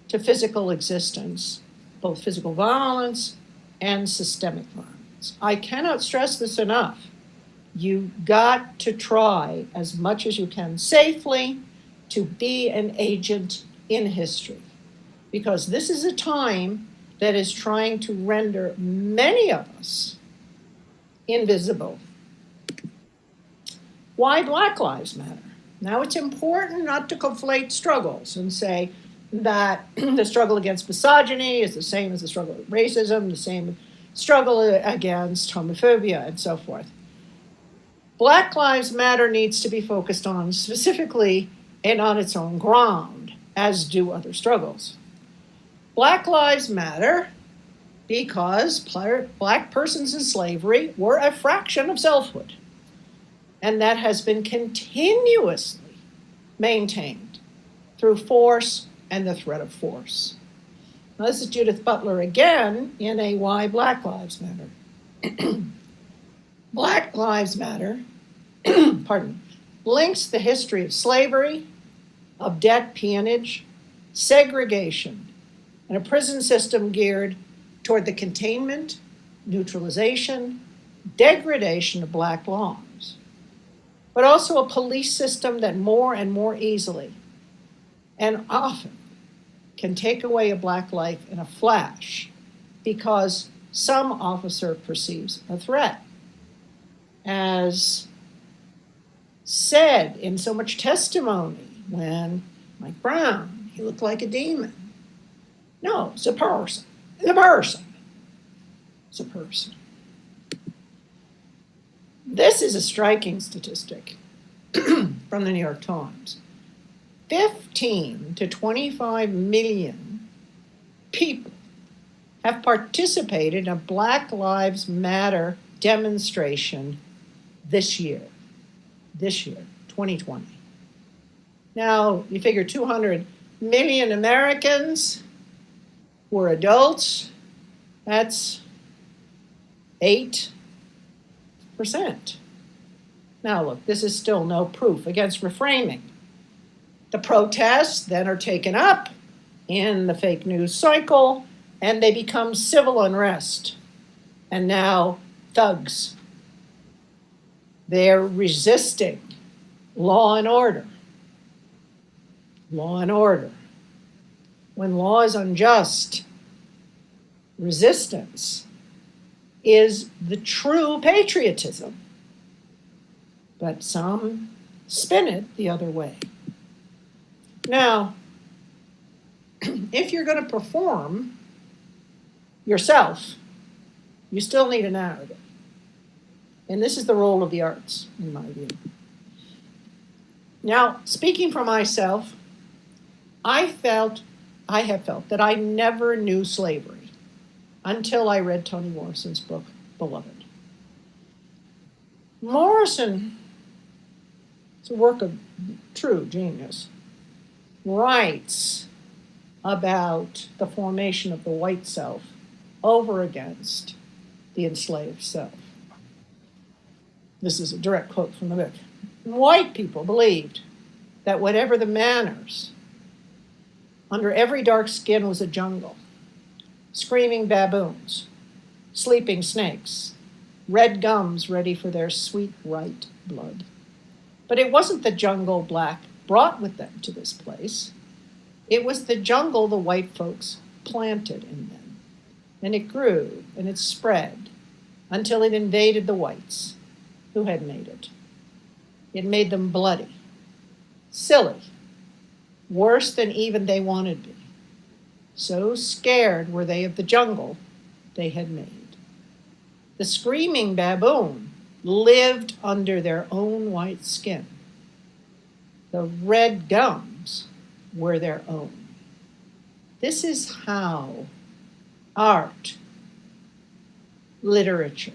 to physical existence, both physical violence and systemic violence. I cannot stress this enough. You got to try as much as you can safely to be an agent in history, because this is a time that is trying to render many of us invisible. Why Black Lives Matter? Now, it's important not to conflate struggles and say that the struggle against misogyny is the same as the struggle with racism, the same struggle against homophobia, and so forth. Black Lives Matter needs to be focused on specifically and on its own ground, as do other struggles. Black Lives Matter because Black persons in slavery were a fraction of selfhood, and that has been continuously maintained through force and the threat of force. Now, this is Judith Butler again in a Why Black Lives Matter. Black Lives Matter, links the history of slavery, of debt peonage, segregation, and a prison system geared toward the containment, neutralization, degradation of Black lives, but also a police system that more and more easily and often can take away a Black life in a flash because some officer perceives a threat. As said in so much testimony when Mike Brown, he looked like a demon. No, it's a person. It's a person. It's a person. This is a striking statistic from the New York Times. 15 to 25 million people have participated in a Black Lives Matter demonstration this year, 2020. Now, you figure 200 million Americans were adults, that's 8%. Now, look, this is still no proof against reframing. The protests then are taken up in the fake news cycle, and they become civil unrest. And now, thugs. They're resisting law and order. Law and order. When law is unjust, resistance is the true patriotism. But some spin it the other way. Now, if you're going to perform yourself, you still need a narrative. And this is the role of the arts, in my view. Now, speaking for myself, I have felt that I never knew slavery until I read Toni Morrison's book, Beloved. Morrison, it's a work of true genius, writes about the formation of the white self over against the enslaved self. This is a direct quote from the book. White people believed that whatever the manners, under every dark skin was a jungle. screaming baboons, sleeping snakes, red gums ready for their sweet right blood. But it wasn't the jungle black brought with them to this place. It was the jungle the white folks planted in them. And it grew and it spread until it invaded the whites who had made it. It made them bloody, silly, worse than even they wanted to be. So scared were they of the jungle they had made. The screaming baboon lived under their own white skin. The red gums were their own. This is how art, literature,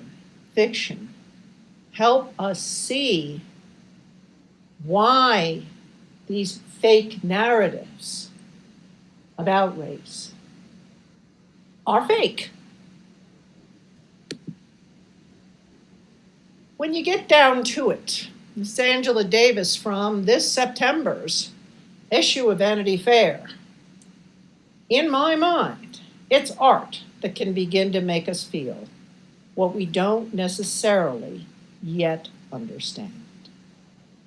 fiction help us see why these fake narratives about race are fake. When you get down to it, Miss Angela Davis from this September's issue of Vanity Fair, in my mind, it's art that can begin to make us feel what we don't necessarily yet understand.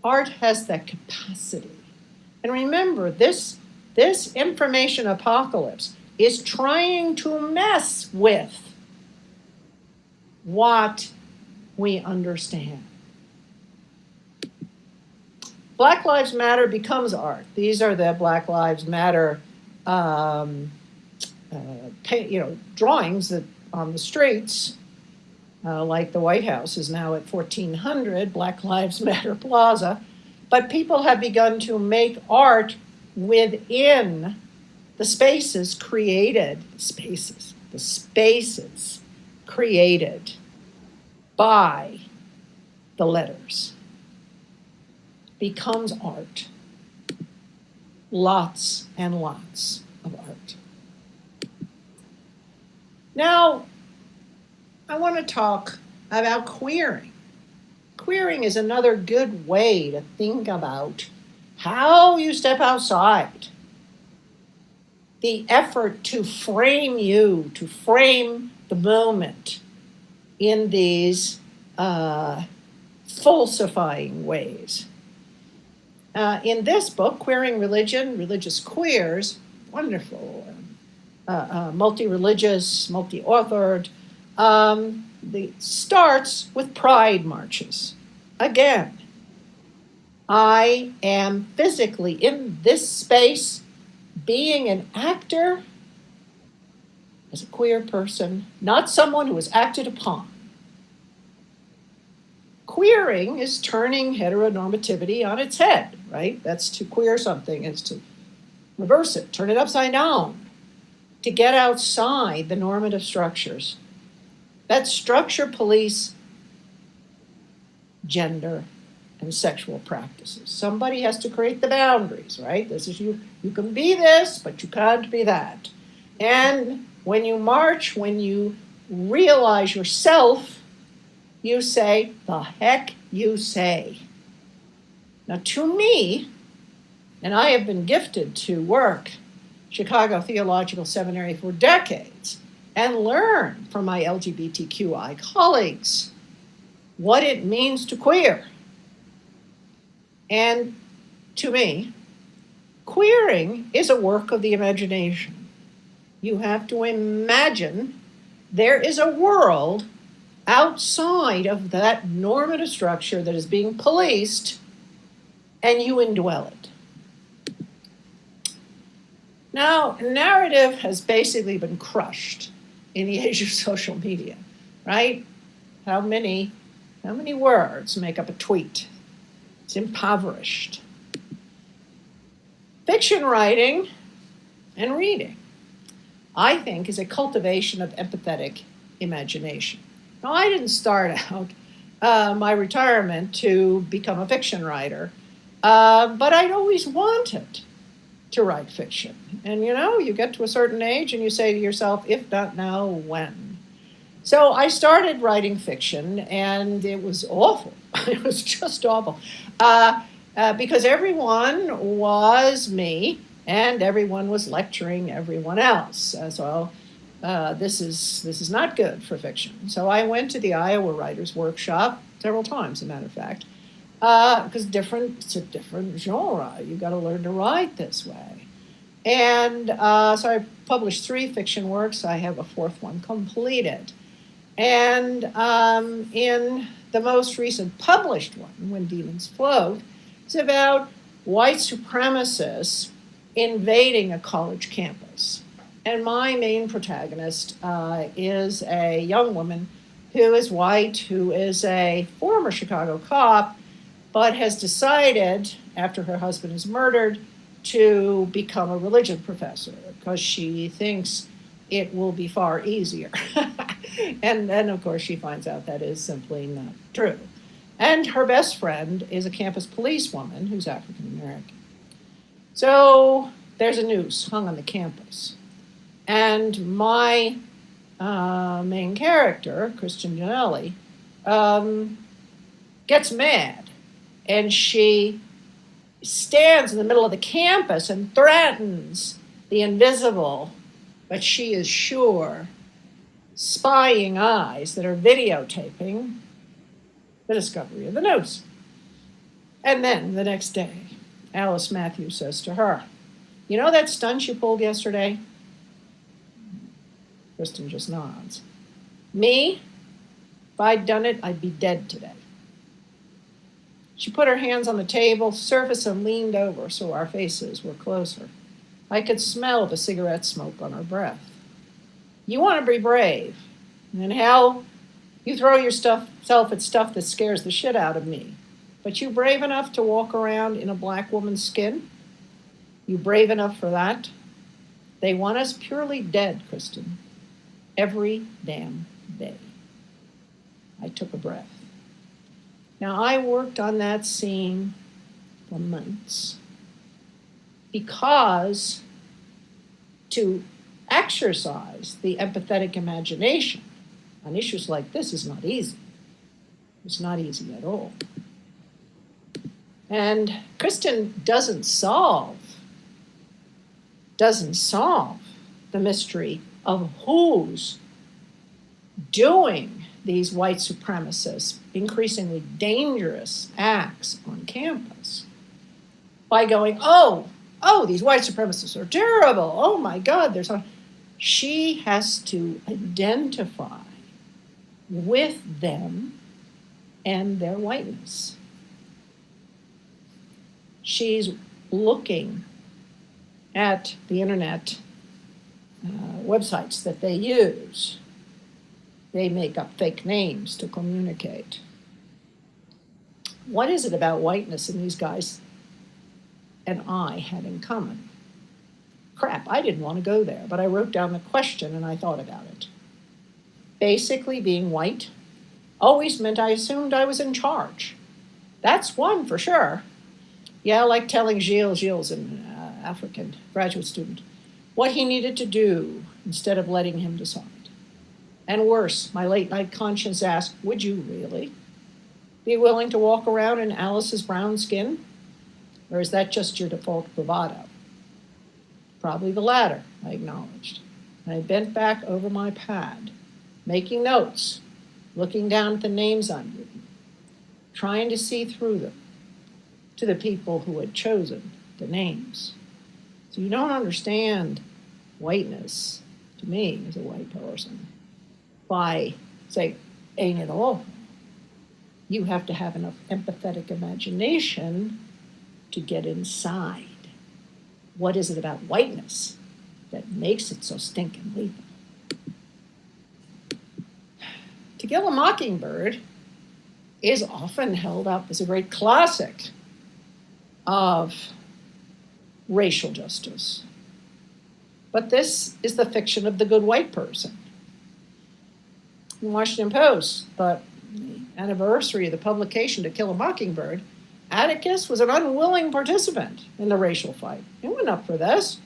Art has that capacity. And remember, this information apocalypse is trying to mess with what we understand. Black Lives Matter becomes art. These are the Black Lives Matter drawings that on the streets, like the White House is now at 1400 Black Lives Matter Plaza. But people have begun to make art within the spaces created by the letters. Becomes art. Lots and lots of art. Now, I want to talk about queering. Queering is another good way to think about how you step outside. The effort to frame you, to frame the moment in these falsifying ways. In this book, Queering Religion, Religious Queers, wonderful, multi-religious, multi-authored, starts with pride marches. Again, I am physically in this space, being an actor as a queer person, not someone who was acted upon. Queering is turning heteronormativity on its head, right? That's to queer something, is to reverse it, turn it upside down, to get outside the normative structures that structure police gender and sexual practices. Somebody has to create the boundaries, right? This is you can be this, but you can't be that. And when you march, when you realize yourself, you say, the heck you say. Now to me, and I have been gifted to work Chicago Theological Seminary for decades and learn from my LGBTQI colleagues what it means to queer. And to me, queering is a work of the imagination. You have to imagine there is a world outside of that normative structure that is being policed, and you indwell it. Now, narrative has basically been crushed in the age of social media, right? How many words make up a tweet? It's impoverished. Fiction writing and reading, I think, is a cultivation of empathetic imagination. Now, I didn't start out my retirement to become a fiction writer, but I'd always wanted to write fiction. And you get to a certain age and you say to yourself, if not now, when? So I started writing fiction, and it was awful. It was just awful. Because everyone was me, and everyone was lecturing everyone else. So this is not good for fiction. So I went to the Iowa Writers Workshop several times, as a matter of fact, because it's a different genre. You got to learn to write this way. And so I published 3 fiction works. I have a 4th one completed. And in the most recent published one, When Demons Float, it's about white supremacists invading a college campus. And my main protagonist is a young woman who is white, who is a former Chicago cop, but has decided, after her husband is murdered, to become a religion professor because she thinks it will be far easier. And then, of course, she finds out that is simply not true. And her best friend is a campus policewoman who's African American. So there's a noose hung on the campus. And my main character, Kristen Janelli, gets mad. And she stands in the middle of the campus and threatens the invisible, but she is sure, spying eyes that are videotaping the discovery of the noose. And then the next day, Alice Matthews says to her, "You know that stunt you pulled yesterday?" Kristen just nods. "Me? If I'd done it, I'd be dead today." She put her hands on the table surface and leaned over so our faces were closer. I could smell the cigarette smoke on her breath. "You want to be brave, and hell, you throw yourself at stuff that scares the shit out of me. But you brave enough to walk around in a black woman's skin? You brave enough for that? They want us purely dead, Kristen. Every damn day." I took a breath. Now, I worked on that scene for months because to exercise the empathetic imagination on issues like this is not easy. It's not easy at all. And Kristen doesn't solve the mystery of who's doing these white supremacist, increasingly dangerous acts on campus by going, oh, these white supremacists are terrible. Oh my God, she has to identify with them and their whiteness. She's looking at the internet websites that they use. They make up fake names to communicate. What is it about whiteness in these guys and I had in common? Crap, I didn't want to go there, but I wrote down the question and I thought about it. Basically, being white always meant I assumed I was in charge. That's one for sure. Yeah, like telling Gilles, an African graduate student, what he needed to do instead of letting him decide. And worse, my late night conscience asked, would you really be willing to walk around in Alice's brown skin? Or is that just your default bravado? Probably the latter, I acknowledged. And I bent back over my pad, making notes, looking down at the names I'd written, trying to see through them to the people who had chosen the names. So you don't understand whiteness, to me, as a white person, by, say, ain't it awful? You have to have enough empathetic imagination to get inside. What is it about whiteness that makes it so stinking lethal? To Kill a Mockingbird is often held up as a great classic of racial justice. But this is the fiction of the good white person. In Washington Post, but the anniversary of the publication To Kill a Mockingbird, Atticus was an unwilling participant in the racial fight. He went up for this.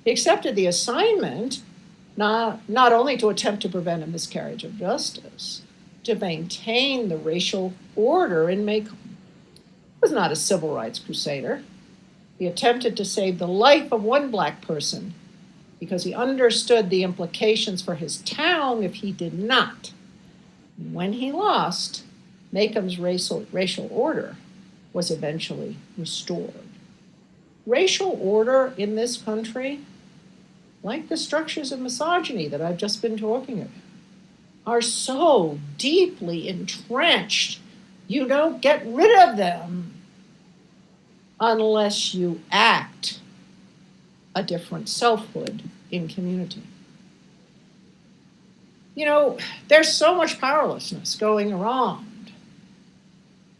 He accepted the assignment not only to attempt to prevent a miscarriage of justice, to maintain the racial order in Macomb. He was not a civil rights crusader. He attempted to save the life of one black person because he understood the implications for his town if he did not. When he lost, Macomb's racial order was eventually restored. Racial order in this country, like the structures of misogyny that I've just been talking about, are so deeply entrenched, you don't get rid of them unless you act a different selfhood in community. You know, there's so much powerlessness going around.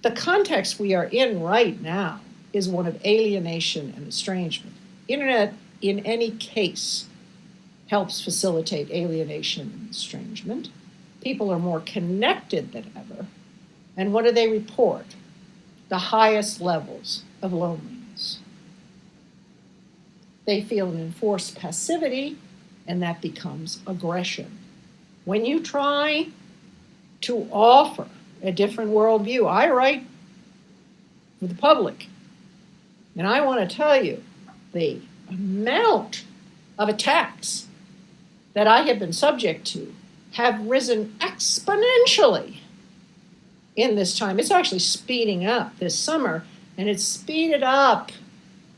The context we are in right now is one of alienation and estrangement. Internet, in any case, helps facilitate alienation and estrangement. People are more connected than ever. And what do they report? The highest levels of loneliness. They feel an enforced passivity, and that becomes aggression. When you try to offer a different worldview, I write for the public, and I want to tell you the amount of attacks that I have been subject to have risen exponentially in this time. It's actually speeding up this summer, and it's speeded up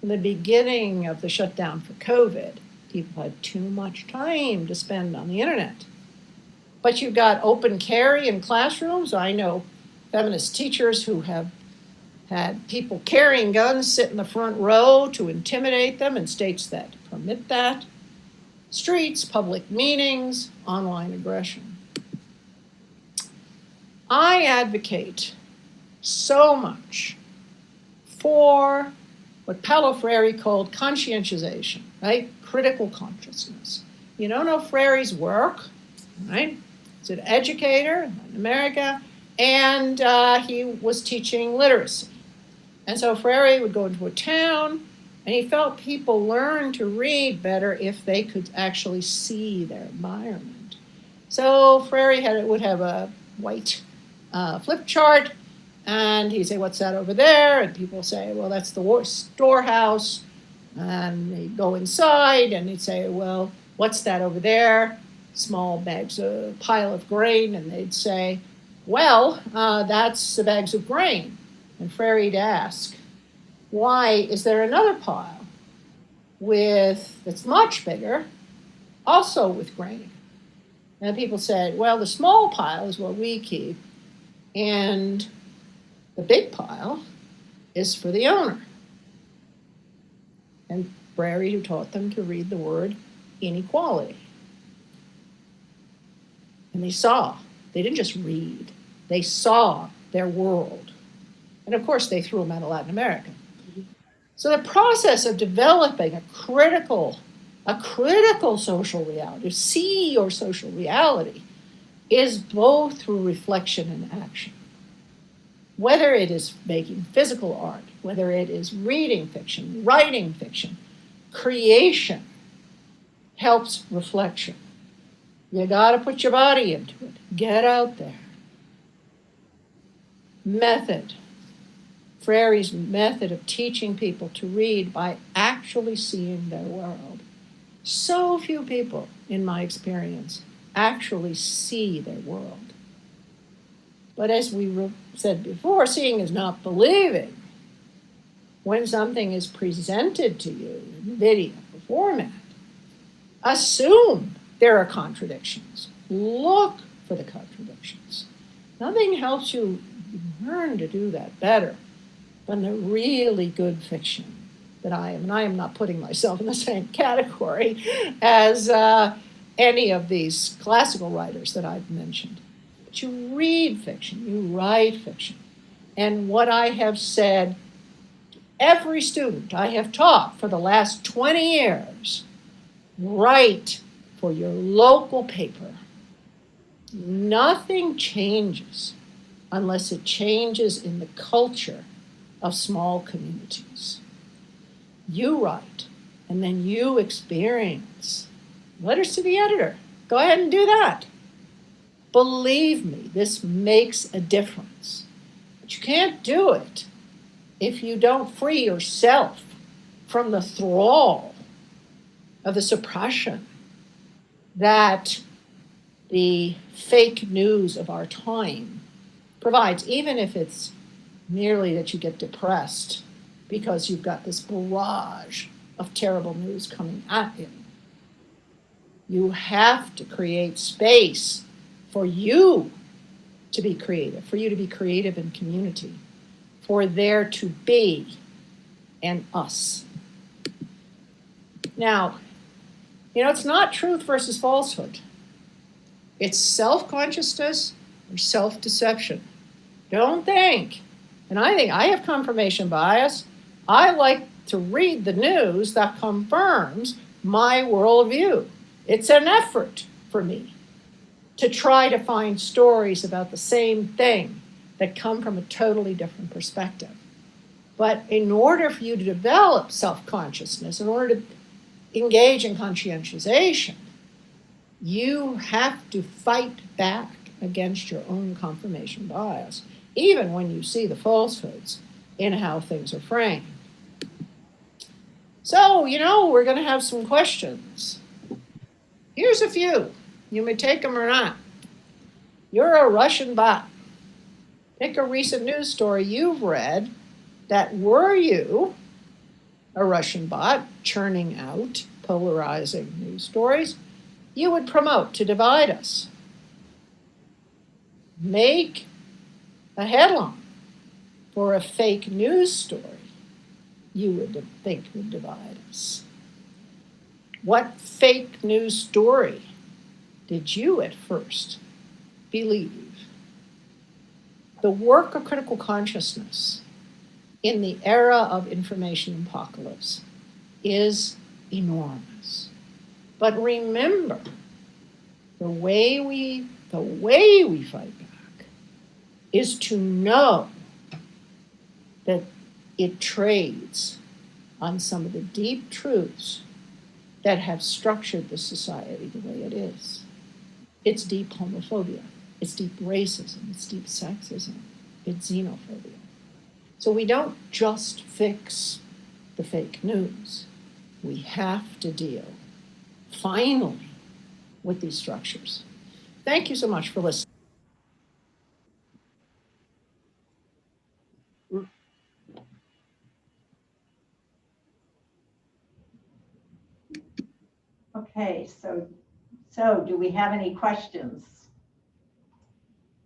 in the beginning of the shutdown for COVID. People had too much time to spend on the internet. But you've got open carry in classrooms. I know feminist teachers who have had people carrying guns sit in the front row to intimidate them in states that permit that. Streets, public meetings, online aggression. I advocate so much for what Paulo Freire called conscientization, right? Critical consciousness. You don't know Freire's work, right? He's an educator in America, and he was teaching literacy. And so Freire would go into a town, and he felt people learned to read better if they could actually see their environment. So Freire would have a white flip chart, and he'd say, "What's that over there?" And people say, "Well, that's the storehouse." And they'd go inside, and he'd say, "Well, what's that over there?" Small bags, a pile of grain, and they'd say, "Well, that's the bags of grain." And Freire'd ask, "Why is there another pile that's much bigger, also with grain?" And people said, "Well, the small pile is what we keep, and the big pile is for the owner." And Freire, who taught them to read the word inequality. And they didn't just read, they saw their world. And of course, they threw them out of Latin America. So the process of developing a critical social reality, to see your social reality, is both through reflection and action. Whether it is making physical art, whether it is reading fiction, writing fiction, creation helps reflection. You gotta put your body into it. Get out there. Method. Freire's method of teaching people to read by actually seeing their world. So few people, in my experience, actually see their world. But as we said before, seeing is not believing. When something is presented to you in video format, assume there are contradictions. Look for the contradictions. Nothing helps you learn to do that better than the really good fiction that I am. And I am not putting myself in the same category as any of these classical writers that I've mentioned. But you read fiction, you write fiction. And what I have said, every student I have taught for the last 20 years, write for your local paper. Nothing changes unless it changes in the culture of small communities. You write, and then you experience. Letters to the editor. Go ahead and do that. Believe me, this makes a difference. But you can't do it if you don't free yourself from the thrall of the suppression that the fake news of our time provides, even if it's merely that you get depressed because you've got this barrage of terrible news coming at you. You have to create space for you to be creative, for you to be creative in community, for there to be an us. Now, it's not truth versus falsehood. It's self-consciousness or self-deception. Don't think, and I think I have confirmation bias. I like to read the news that confirms my worldview. It's an effort for me to try to find stories about the same thing that come from a totally different perspective. But in order for you to develop self-consciousness, in order to engage in conscientization, you have to fight back against your own confirmation bias, even when you see the falsehoods in how things are framed. So, we're going to have some questions. Here's a few. You may take them or not. You're a Russian bot. Pick a recent news story you've read that, were you a Russian bot churning out polarizing news stories, you would promote to divide us. Make a headline for a fake news story you would think would divide us. What fake news story did you at first believe? The work of critical consciousness in the era of information apocalypse is enormous. But remember, the way we fight back is to know that it trades on some of the deep truths that have structured the society the way it is. It's deep homophobia, it's deep racism, it's deep sexism, it's xenophobia. So we don't just fix the fake news. We have to deal, finally, with these structures. Thank you so much for listening. Okay, so do we have any questions?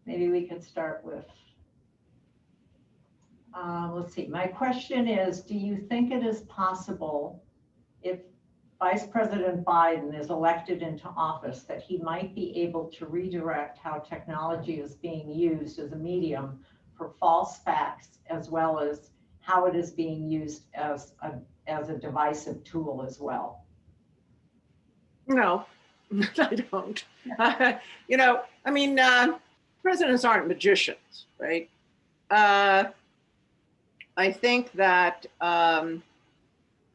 Maybe we could start with, let's see. My question is, do you think it is possible, if Vice President Biden is elected into office, that he might be able to redirect how technology is being used as a medium for false facts, as well as how it is being used as a divisive tool as well? No, I don't. Presidents aren't magicians, right? I think that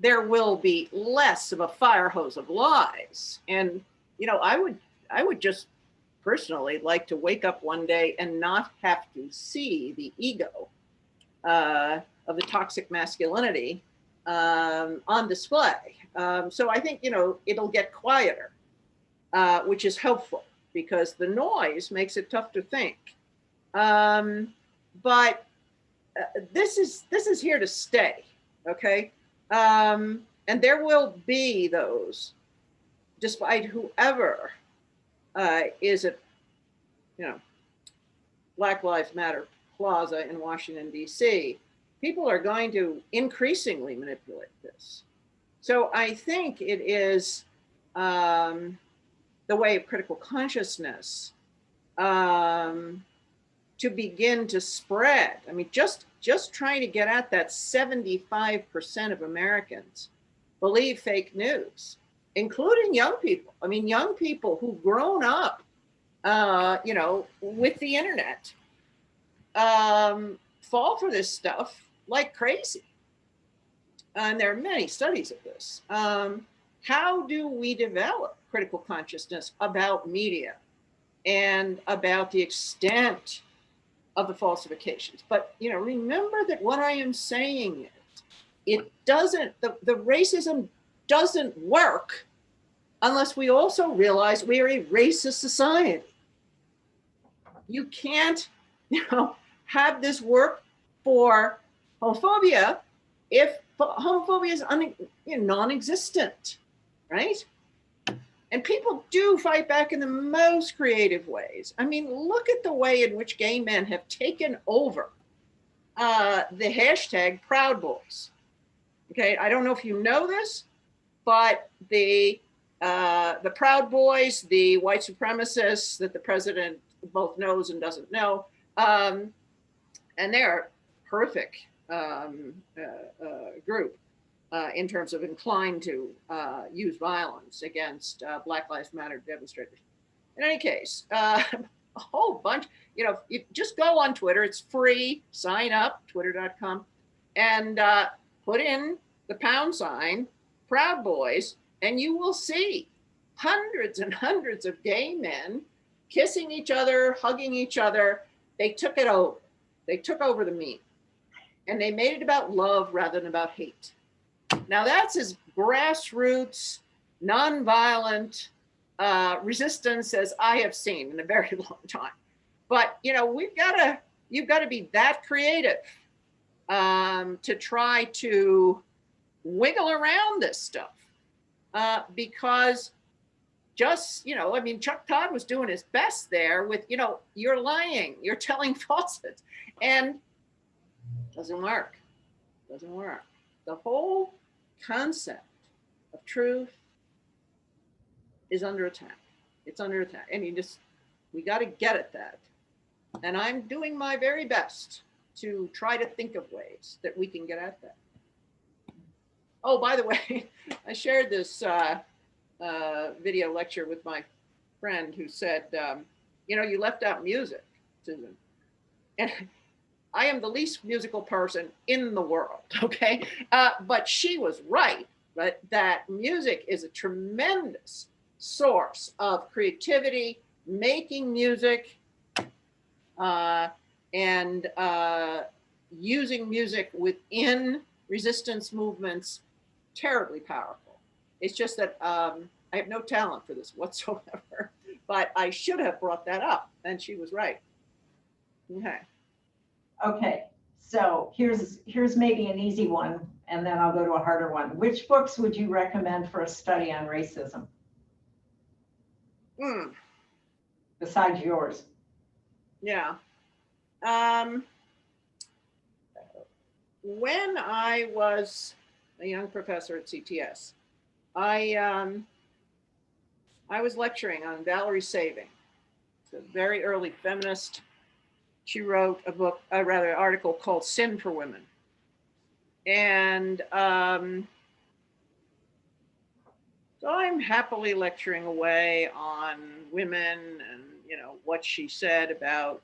there will be less of a fire hose of lies. And, I would just personally like to wake up one day and not have to see the ego of the toxic masculinity on display. So I think, it'll get quieter, which is helpful because the noise makes it tough to think. But this is here to stay, okay? And there will be those, despite whoever is at, Black Lives Matter Plaza in Washington, D.C., people are going to increasingly manipulate this. So I think it is the way of critical consciousness to begin to spread. I mean, just trying to get at that 75% of Americans believe fake news, including young people. I mean, young people who've grown up, with the internet, fall for this stuff like crazy. And there are many studies of this. How do we develop critical consciousness about media and about the extent of the falsifications? But, remember that what I am saying is, it doesn't, the racism doesn't work unless we also realize we are a racist society. You can't, have this work for homophobia if homophobia is non-existent, right? And people do fight back in the most creative ways. I mean, look at the way in which gay men have taken over the hashtag Proud Boys. Okay, I don't know if you know this, but the Proud Boys, the white supremacists that the president both knows and doesn't know, and they're a horrific group in terms of inclined to use violence against Black Lives Matter demonstrators. In any case, a whole bunch, you just go on Twitter, it's free, sign up, twitter.com, and put in the # Proud Boys, and you will see hundreds and hundreds of gay men kissing each other, hugging each other. They took it over. They took over the meme, and they made it about love rather than about hate. Now that's as grassroots, nonviolent resistance as I have seen in a very long time. But you've got to be that creative to try to wiggle around this stuff because just, Chuck Todd was doing his best there with, you're lying, you're telling falsehoods, and it doesn't work. The whole concept of truth is under attack. It's under attack. And we got to get at that. And I'm doing my very best to try to think of ways that we can get at that. Oh, by the way, I shared this video lecture with my friend who said, you left out music, Susan. And I am the least musical person in the world, okay? But she was right, that music is a tremendous source of creativity, making music, and using music within resistance movements, terribly powerful. It's just that I have no talent for this whatsoever, but I should have brought that up, and she was right. Okay, so here's maybe an easy one, and then I'll go to a harder one. Which books would you recommend for a study on racism? Besides yours. Yeah. When I was a young professor at CTS, I was lecturing on Valerie Saving. It's a very early feminist. She wrote an article called Sin for Women. And so I'm happily lecturing away on women and, what she said about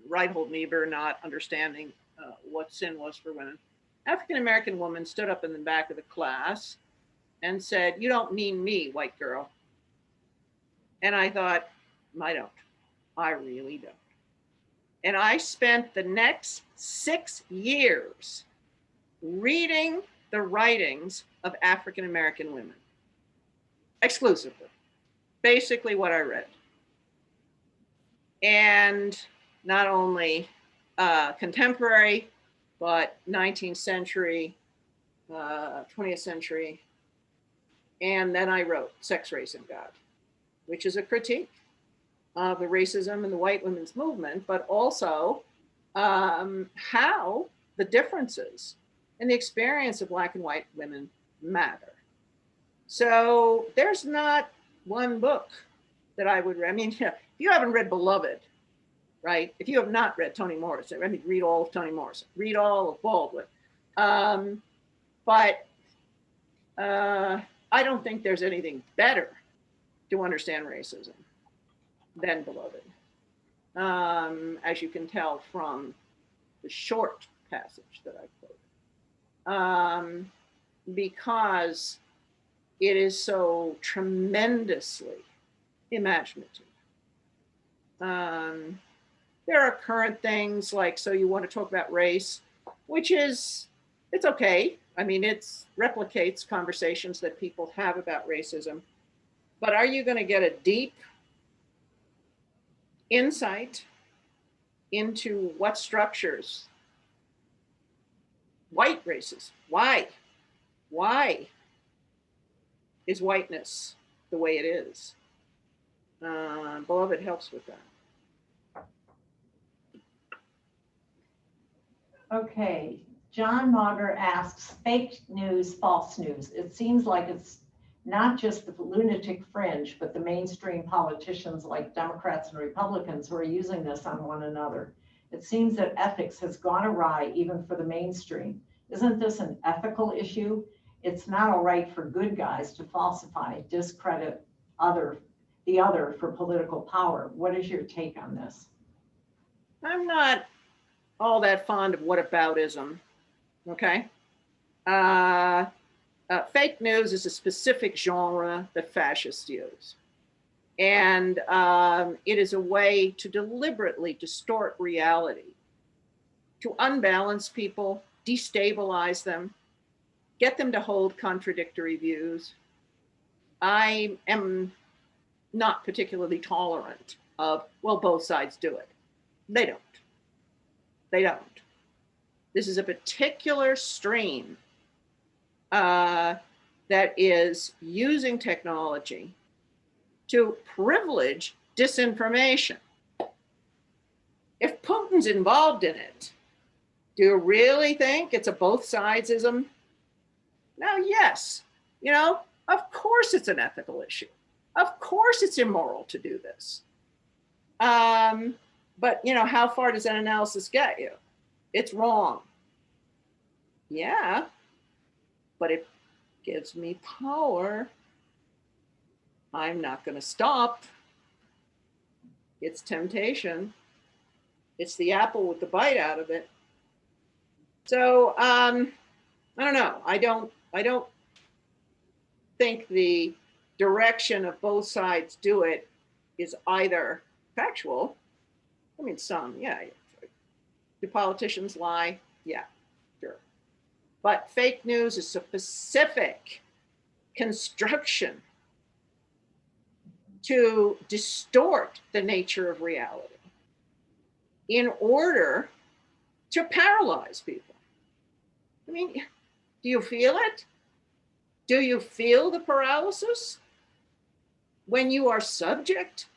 Reinhold Niebuhr not understanding what sin was for women. African-American woman stood up in the back of the class and said, "You don't mean me, white girl." And I thought, I don't. I really don't. And I spent the next 6 years reading the writings of African-American women, exclusively, basically what I read. And not only contemporary, but 19th century, 20th century. And then I wrote Sex, Race, and God, which is a critique of the racism in the white women's movement, but also how the differences in the experience of Black and white women matter. So there's not one book that I would read. If you haven't read Beloved, right? If you have not read Toni Morrison, read all of Toni Morrison, read all of Baldwin. But I don't think there's anything better to understand racism than Beloved, as you can tell from the short passage that I quoted, because it is so tremendously imaginative. There are current things like, so you want to talk about race, which is, it's okay. It replicates conversations that people have about racism. But are you going to get a deep insight into what structures white races? Why is whiteness the way it is? Beloved helps with that. Okay, John Mauger asks, fake news, false news. It seems like it's not just the lunatic fringe, but the mainstream politicians like Democrats and Republicans who are using this on one another. It seems that ethics has gone awry even for the mainstream. Isn't this an ethical issue? It's not all right for good guys to falsify, discredit the other for political power. What is your take on this? I'm not all that fond of whataboutism, okay? Fake news is a specific genre that fascists use. And it is a way to deliberately distort reality, to unbalance people, destabilize them, get them to hold contradictory views. I am not particularly tolerant of, well, both sides do it. They don't. They don't. This is a particular stream that is using technology to privilege disinformation. If Putin's involved in it, do you really think it's a both sidesism? Now, yes, you know, of course it's an ethical issue. Of course it's immoral to do this. But, you know, how far does that analysis get you? It's wrong. Yeah, but it gives me power. I'm not going to stop. It's temptation. It's the apple with the bite out of it. So I don't know. I don't think the direction of both sides do it is either factual. I mean, some, yeah. Do politicians lie? Yeah, sure. But fake news is a specific construction to distort the nature of reality in order to paralyze people. I mean, do you feel it? Do you feel the paralysis when you are subject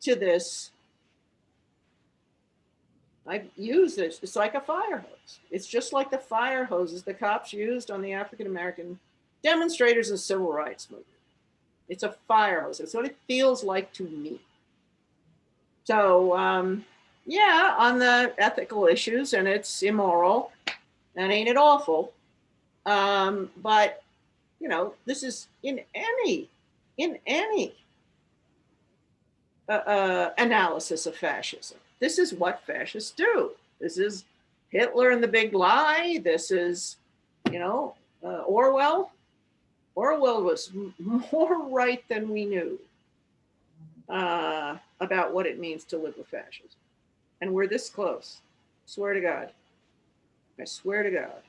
to this? I've used this. It's like a fire hose. It's just like the fire hoses the cops used on the African-American demonstrators in the civil rights movement. It's a fire hose. It's what it feels like to me. So, yeah, on the ethical issues, and it's immoral, and ain't it awful? But, you know, this is in any analysis of fascism. This is what fascists do. This is Hitler and the Big Lie. This is, you know, Orwell. Orwell was more right than we knew about what it means to live with fascism. And we're this close. Swear to God. I swear to God.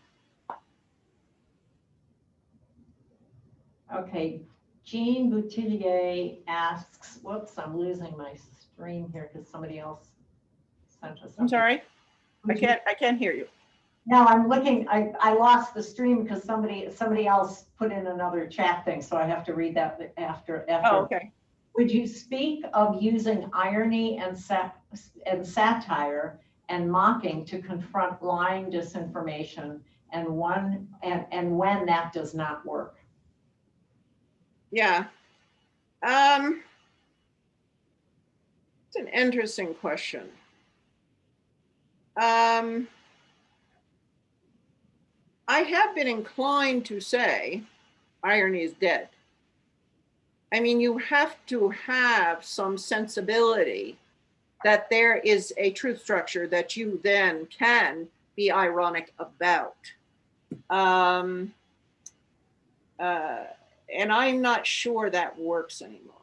Okay, Jean Boutillier asks, whoops, I'm losing my stream here because somebody else sent us something. I'm sorry. I can't hear you. No, I'm looking, I lost the stream because somebody else put in another chat thing, so I have to read that after. Oh, okay. Would you speak of using irony and satire and mocking to confront lying disinformation and when that does not work? Yeah. It's an interesting question. I have been inclined to say irony is dead. I mean, you have to have some sensibility that there is a truth structure that you then can be ironic about. And I'm not sure that works anymore.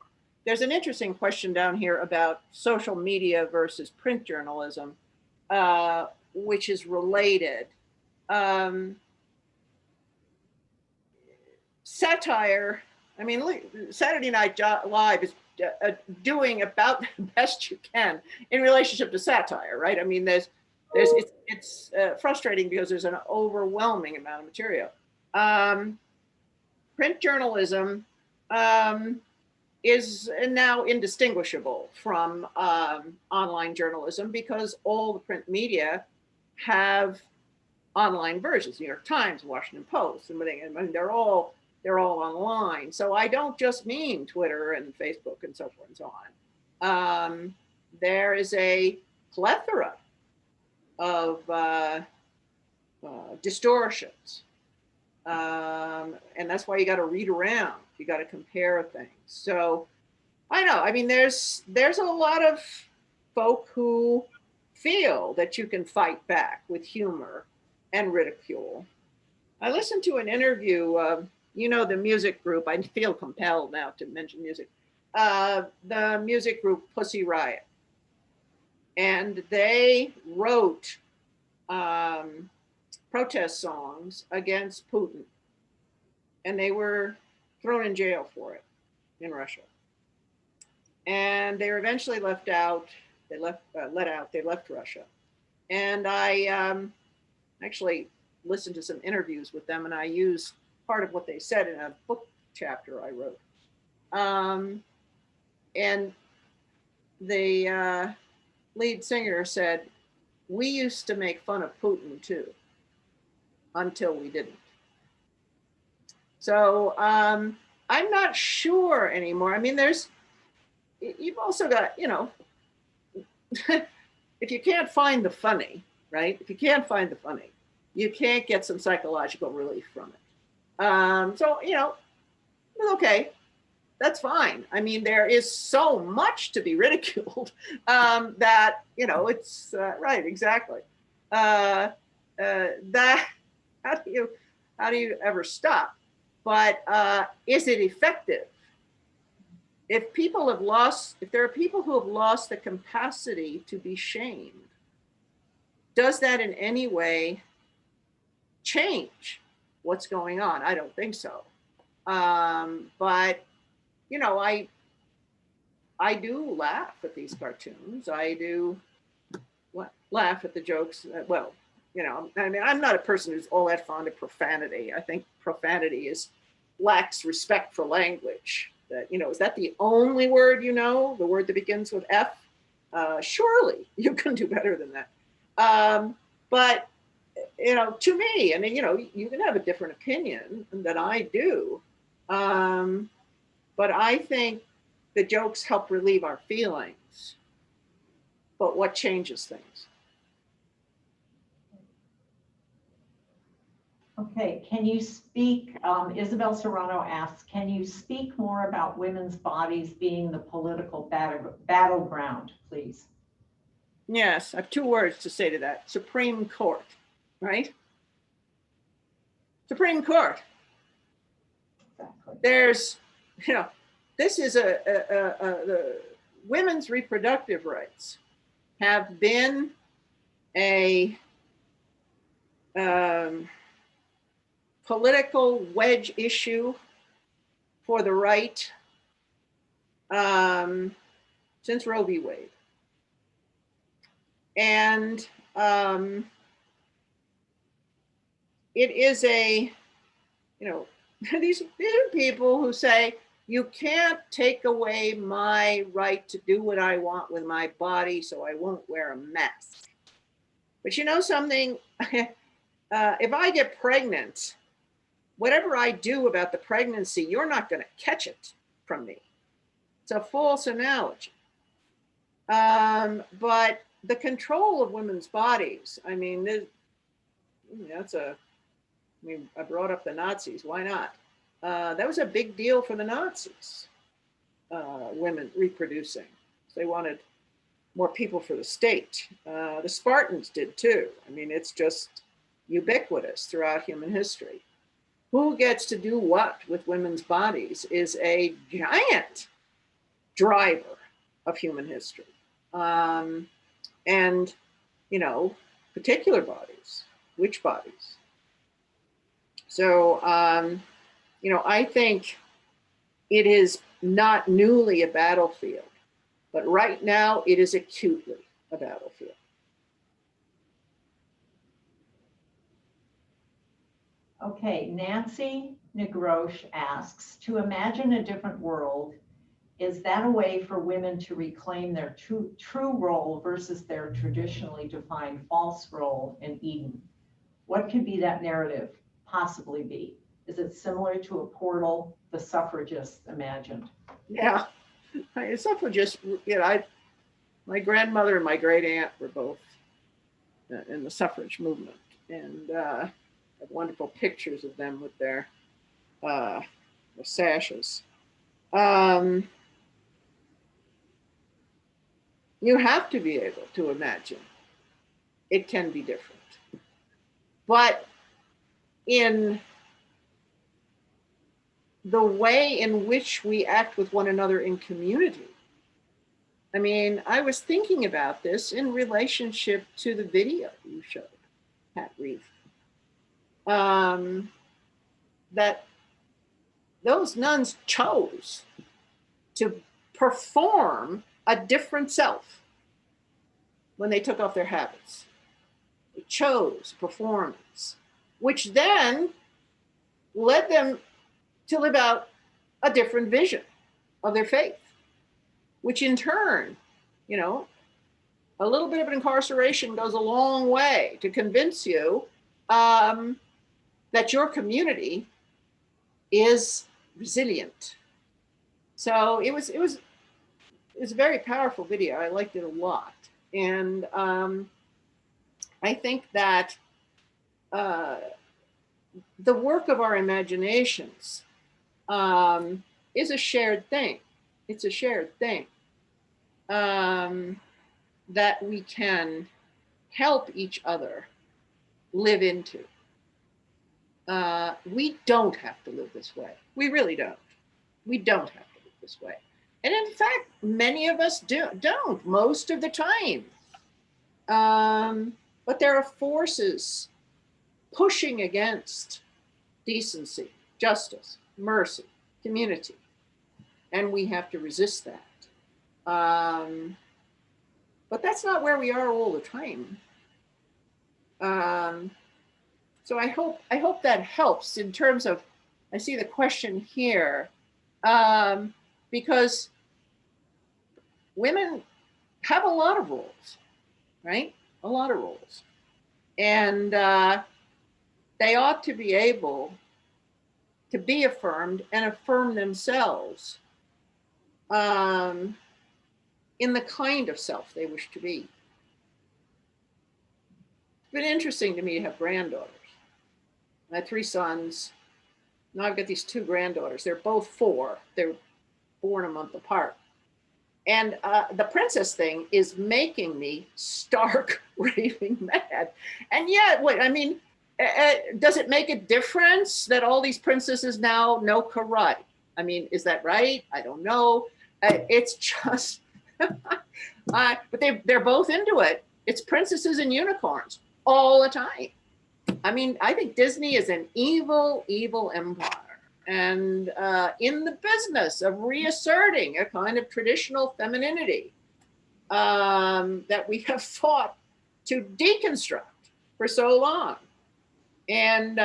There's an interesting question down here about social media versus print journalism, which is related. Satire I mean, Saturday Night Live is doing about the best you can in relationship to satire, right? I mean, it's frustrating because there's an overwhelming amount of material. Print journalism is now indistinguishable from online journalism because all the print media have online versions. New York Times, Washington Post, and they're all online. So I don't just mean Twitter and Facebook and so forth and so on. There is a plethora of distortions. And that's why you got to read around. You got to compare things. So I know, I mean, there's a lot of folk who feel that you can fight back with humor and ridicule. I listened to an interview of, the music group, I feel compelled now to mention music, the music group Pussy Riot. And they wrote protest songs against Putin. And they were thrown in jail for it in Russia. And they were eventually let out. They left Russia. And I actually listened to some interviews with them, and I used part of what they said in a book chapter I wrote. And the lead singer said, "We used to make fun of Putin too, until we didn't." So I'm not sure anymore. I mean, you've also got, if you can't find the funny, right? If you can't find the funny, you can't get some psychological relief from it. So, okay, that's fine. I mean, there is so much to be ridiculed that, it's right, exactly. How do you ever stop? But is it effective? If there are people who have lost the capacity to be shamed, does that in any way change what's going on? I don't think so. But, I do laugh at these cartoons. I do laugh at the jokes. Well, I mean, I'm not a person who's all that fond of profanity. I think profanity lacks respect for language. That, is that the only word the word that begins with F? Surely you can do better than that. But, to me, I mean, you can have a different opinion than I do. But I think the jokes help relieve our feelings. But what changes things? Okay, can you speak, Isabel Serrano asks, can you speak more about women's bodies being the political battleground, please? Yes, I have two words to say to that. Supreme Court, right? Supreme Court. Exactly. There's, this is the women's reproductive rights have been a political wedge issue for the right since Roe v. Wade. And it is these are people who say, you can't take away my right to do what I want with my body, so I won't wear a mask. But you know something? If I get pregnant, whatever I do about the pregnancy, you're not going to catch it from me. It's a false analogy. But the control of women's bodies, I mean, I brought up the Nazis, why not? That was a big deal for the Nazis, women reproducing. They wanted more people for the state. The Spartans did too. I mean, it's just ubiquitous throughout human history. Who gets to do what with women's bodies is a giant driver of human history. And, particular bodies, which bodies? So, I think it is not newly a battlefield, but right now it is acutely a battlefield. Okay, Nancy Negrosh asks, to imagine a different world, is that a way for women to reclaim their true role versus their traditionally defined false role in Eden? What could be that narrative possibly be? Is it similar to a portal the suffragists imagined? Yeah, suffragists, my grandmother and my great aunt were both in the suffrage movement, and have wonderful pictures of them with their sashes. You have to be able to imagine it can be different. But in the way in which we act with one another in community, I mean, I was thinking about this in relationship to the video you showed, Pat Reif, that those nuns chose to perform a different self when they took off their habits. They chose performance, which then led them to live out a different vision of their faith, which in turn, a little bit of incarceration goes a long way to convince you that your community is resilient. So it was a very powerful video. I liked it a lot. And I think that the work of our imaginations is a shared thing. It's a shared thing that we can help each other live into. We don't have to live this way. We really don't. We don't have to live this way. And in fact, many of us don't most of the time. But there are forces pushing against decency, justice, mercy, community, and we have to resist that. But that's not where we are all the time. So I hope that helps in terms of, I see the question here, because women have a lot of roles, right? A lot of roles. And they ought to be able to be affirmed and affirm themselves in the kind of self they wish to be. It's been interesting to me to have granddaughters. I had 3 sons. Now I've got these 2 granddaughters. They're both 4. They're born a month apart. And the princess thing is making me stark raving mad. And yet, does it make a difference that all these princesses now know karate? I mean, is that right? I don't know. It's just, but they're both into it. It's princesses and unicorns all the time. I mean, I think Disney is an evil, evil empire. And in the business of reasserting a kind of traditional femininity that we have fought to deconstruct for so long. And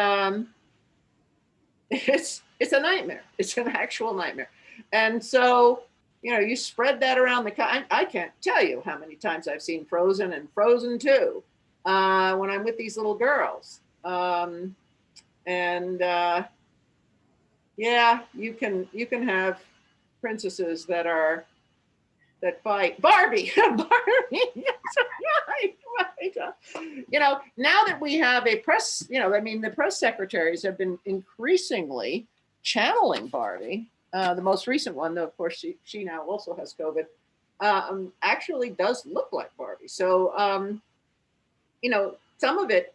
it's a nightmare. It's an actual nightmare. And so, you spread that around I can't tell you how many times I've seen Frozen and Frozen 2 when I'm with these little girls. Yeah, you can have princesses that fight. Barbie, Barbie. Right. Now that we have a press, the press secretaries have been increasingly channeling Barbie. The most recent one, though, of course, she now also has COVID, actually does look like Barbie. So, some of it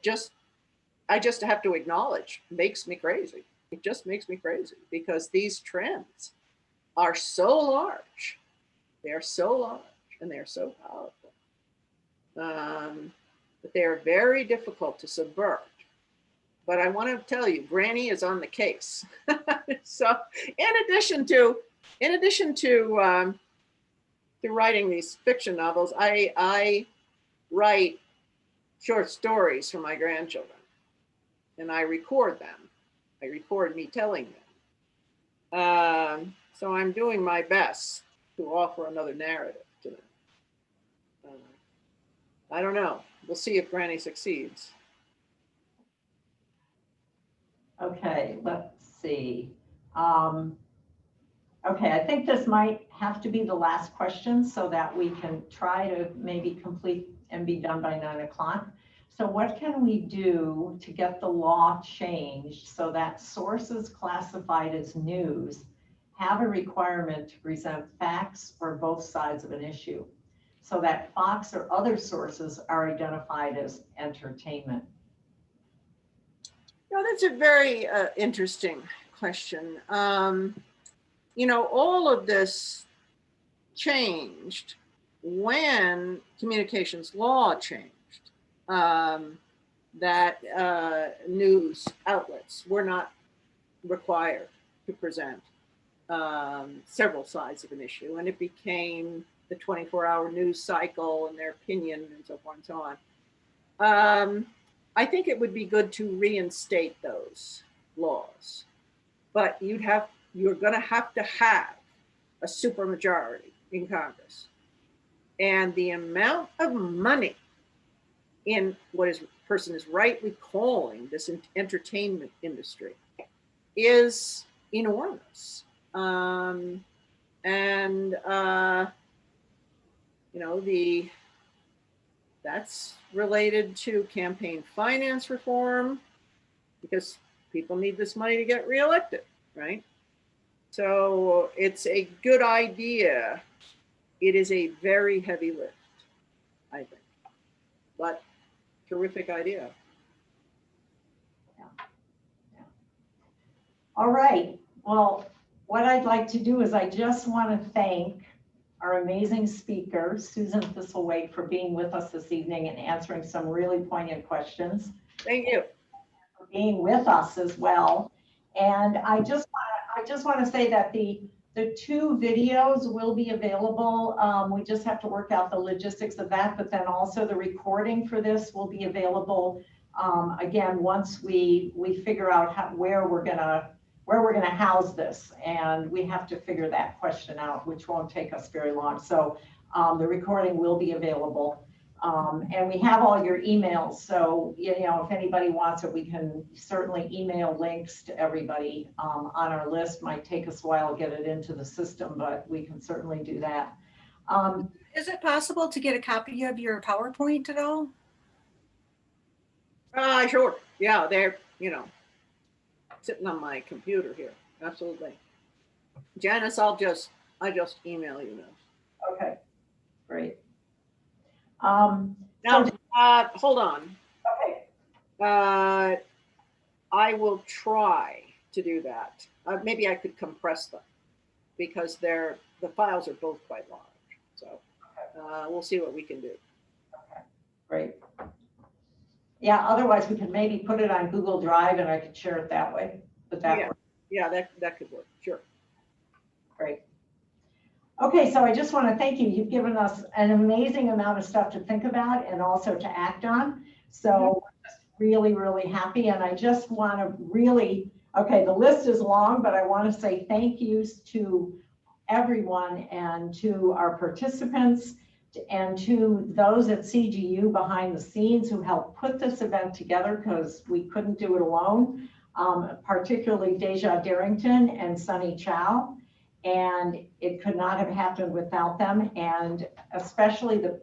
I just have to acknowledge makes me crazy. It just makes me crazy because these trends are so large. They are so large and they are so powerful. But they are very difficult to subvert but I want to tell you, Granny is on the case. So in addition to writing these fiction novels, I write short stories for my grandchildren, and I record them. I record me telling them. So I'm doing my best to offer another narrative to them. I don't know. We'll see if Granny succeeds. Okay, let's see. Okay, I think this might have to be the last question so that we can try to maybe complete and be done by 9 o'clock. So what can we do to get the law changed so that sources classified as news have a requirement to present facts or both sides of an issue, so that Fox or other sources are identified as entertainment? No, that's a very interesting question. You know, all of this changed when communications law changed, that news outlets were not required to present several sides of an issue, and it became the 24-hour news cycle and their opinion and so forth and so on. I think it would be good to reinstate those laws, but you're going to have a supermajority in Congress, and the amount of money in what is person is rightly calling this entertainment industry is enormous. You know, that's related to campaign finance reform, because people need this money to get reelected, right? So it's a good idea. It is a very heavy lift, I think, but terrific idea. All right, well, what I'd like to do is I just want to thank our amazing speaker, Susan Thistlethwaite, for being with us this evening and answering some really poignant questions. Thank you. For being with us as well. And I just want to say that the 2 videos will be available. We just have to work out the logistics of that, but then also the recording for this will be available again once we figure out where we're gonna house this, and we have to figure that question out, which won't take us very long. So the recording will be available, and we have all your emails. So you know, if anybody wants it, we can certainly email links to everybody on our list. Might take us a while to get it into the system, but we can certainly do that. Is it possible to get a copy of your PowerPoint at all? Sure. Yeah, they're, you know, sitting on my computer here. Absolutely. Janice, I just email you now. Okay, great. Now, hold on. Okay. I will try to do that. Maybe I could compress them, because the files are both quite large. So we'll see what we can do. Okay, great. Yeah, otherwise we could maybe put it on Google Drive and I could share it that way. But that works. Yeah, that could work. Sure. Great. Okay, so I just want to thank you. You've given us an amazing amount of stuff to think about and also to act on. So we're just really, really happy. And I just want to really, okay, the list is long, but I want to say thank yous to everyone and to our participants and to those at CGU behind the scenes who helped put this event together, because we couldn't do it alone, particularly Deja Darrington and Sunny Chow. And it could not have happened without them, and especially the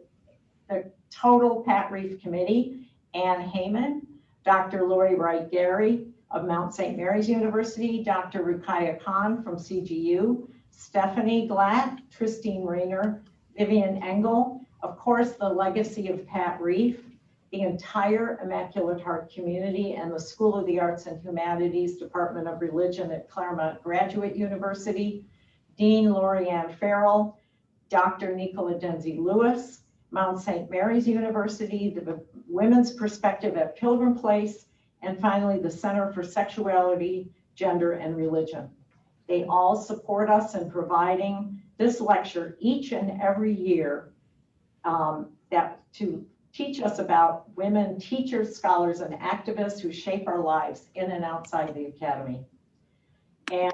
total Pat Reif committee, Ann Heyman, Dr. Lori Wright-Gary of Mount St. Mary's University, Dr. Ruqaiya Khan from CGU, Stephanie Glatt, Christine Rayner, Vivian Engel, of course, the legacy of Pat Reif, the entire Immaculate Heart community, and the School of the Arts and Humanities Department of Religion at Claremont Graduate University, Dean Lorianne Farrell, Dr. Nicola Denzi Lewis, Mount St. Mary's University, the Women's Perspective at Pilgrim Place, and finally, the Center for Sexuality, Gender, and Religion. They all support us in providing this lecture each and every year that to teach us about women teachers, scholars, and activists who shape our lives in and outside the Academy. And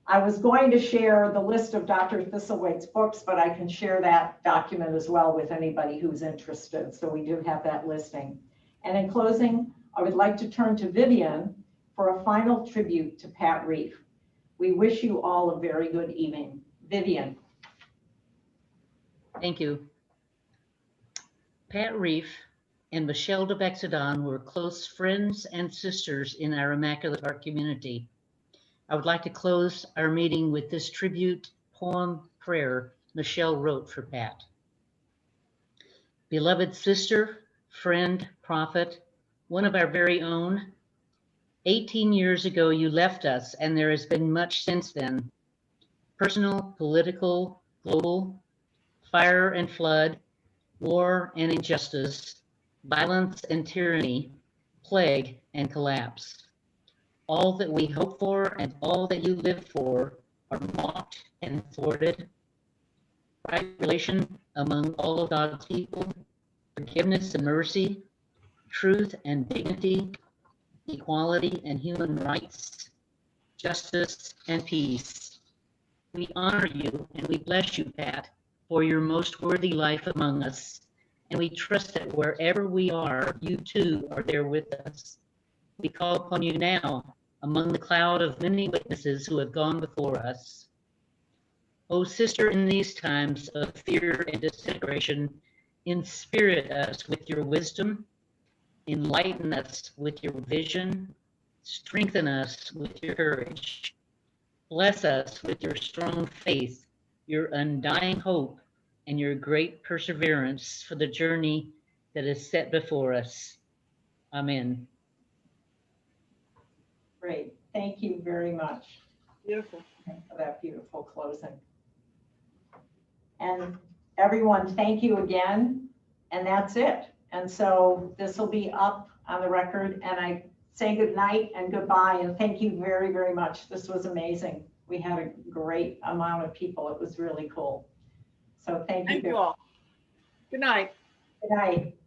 I was going to share the list of Dr. Thistlethwaite's books, but I can share that document as well with anybody who's interested. So we do have that listing. And in closing, I would like to turn to Vivian for a final tribute to Pat Reif. We wish you all a very good evening. Vivian. Thank you. Pat Reif and Michelle de Bexadon were close friends and sisters in our Immaculate Heart community. I would like to close our meeting with this tribute poem prayer Michelle wrote for Pat. Beloved sister, friend, prophet, one of our very own, 18 years ago you left us, and there has been much since then. Personal, political, global, fire and flood, war and injustice, violence and tyranny, plague and collapse. All that we hope for and all that you live for are mocked and thwarted. Right relation among all of God's people, forgiveness and mercy, truth and dignity, equality and human rights, justice and peace. We honor you and we bless you, Pat, for your most worthy life among us. And we trust that wherever we are, you too are there with us. We call upon you now among the cloud of many witnesses who have gone before us. O sister, in these times of fear and disintegration, inspirit us with your wisdom, enlighten us with your vision, strengthen us with your courage. Bless us with your strong faith, your undying hope, and your great perseverance for the journey that is set before us. Amen. Great. Thank you very much. Beautiful. For that beautiful closing. And everyone, thank you again. And that's it. And so this will be up on the record. And I say good night and goodbye. And thank you very, very much. This was amazing. We had a great amount of people. It was really cool. So thank you. Thank you all. Good night. Good night.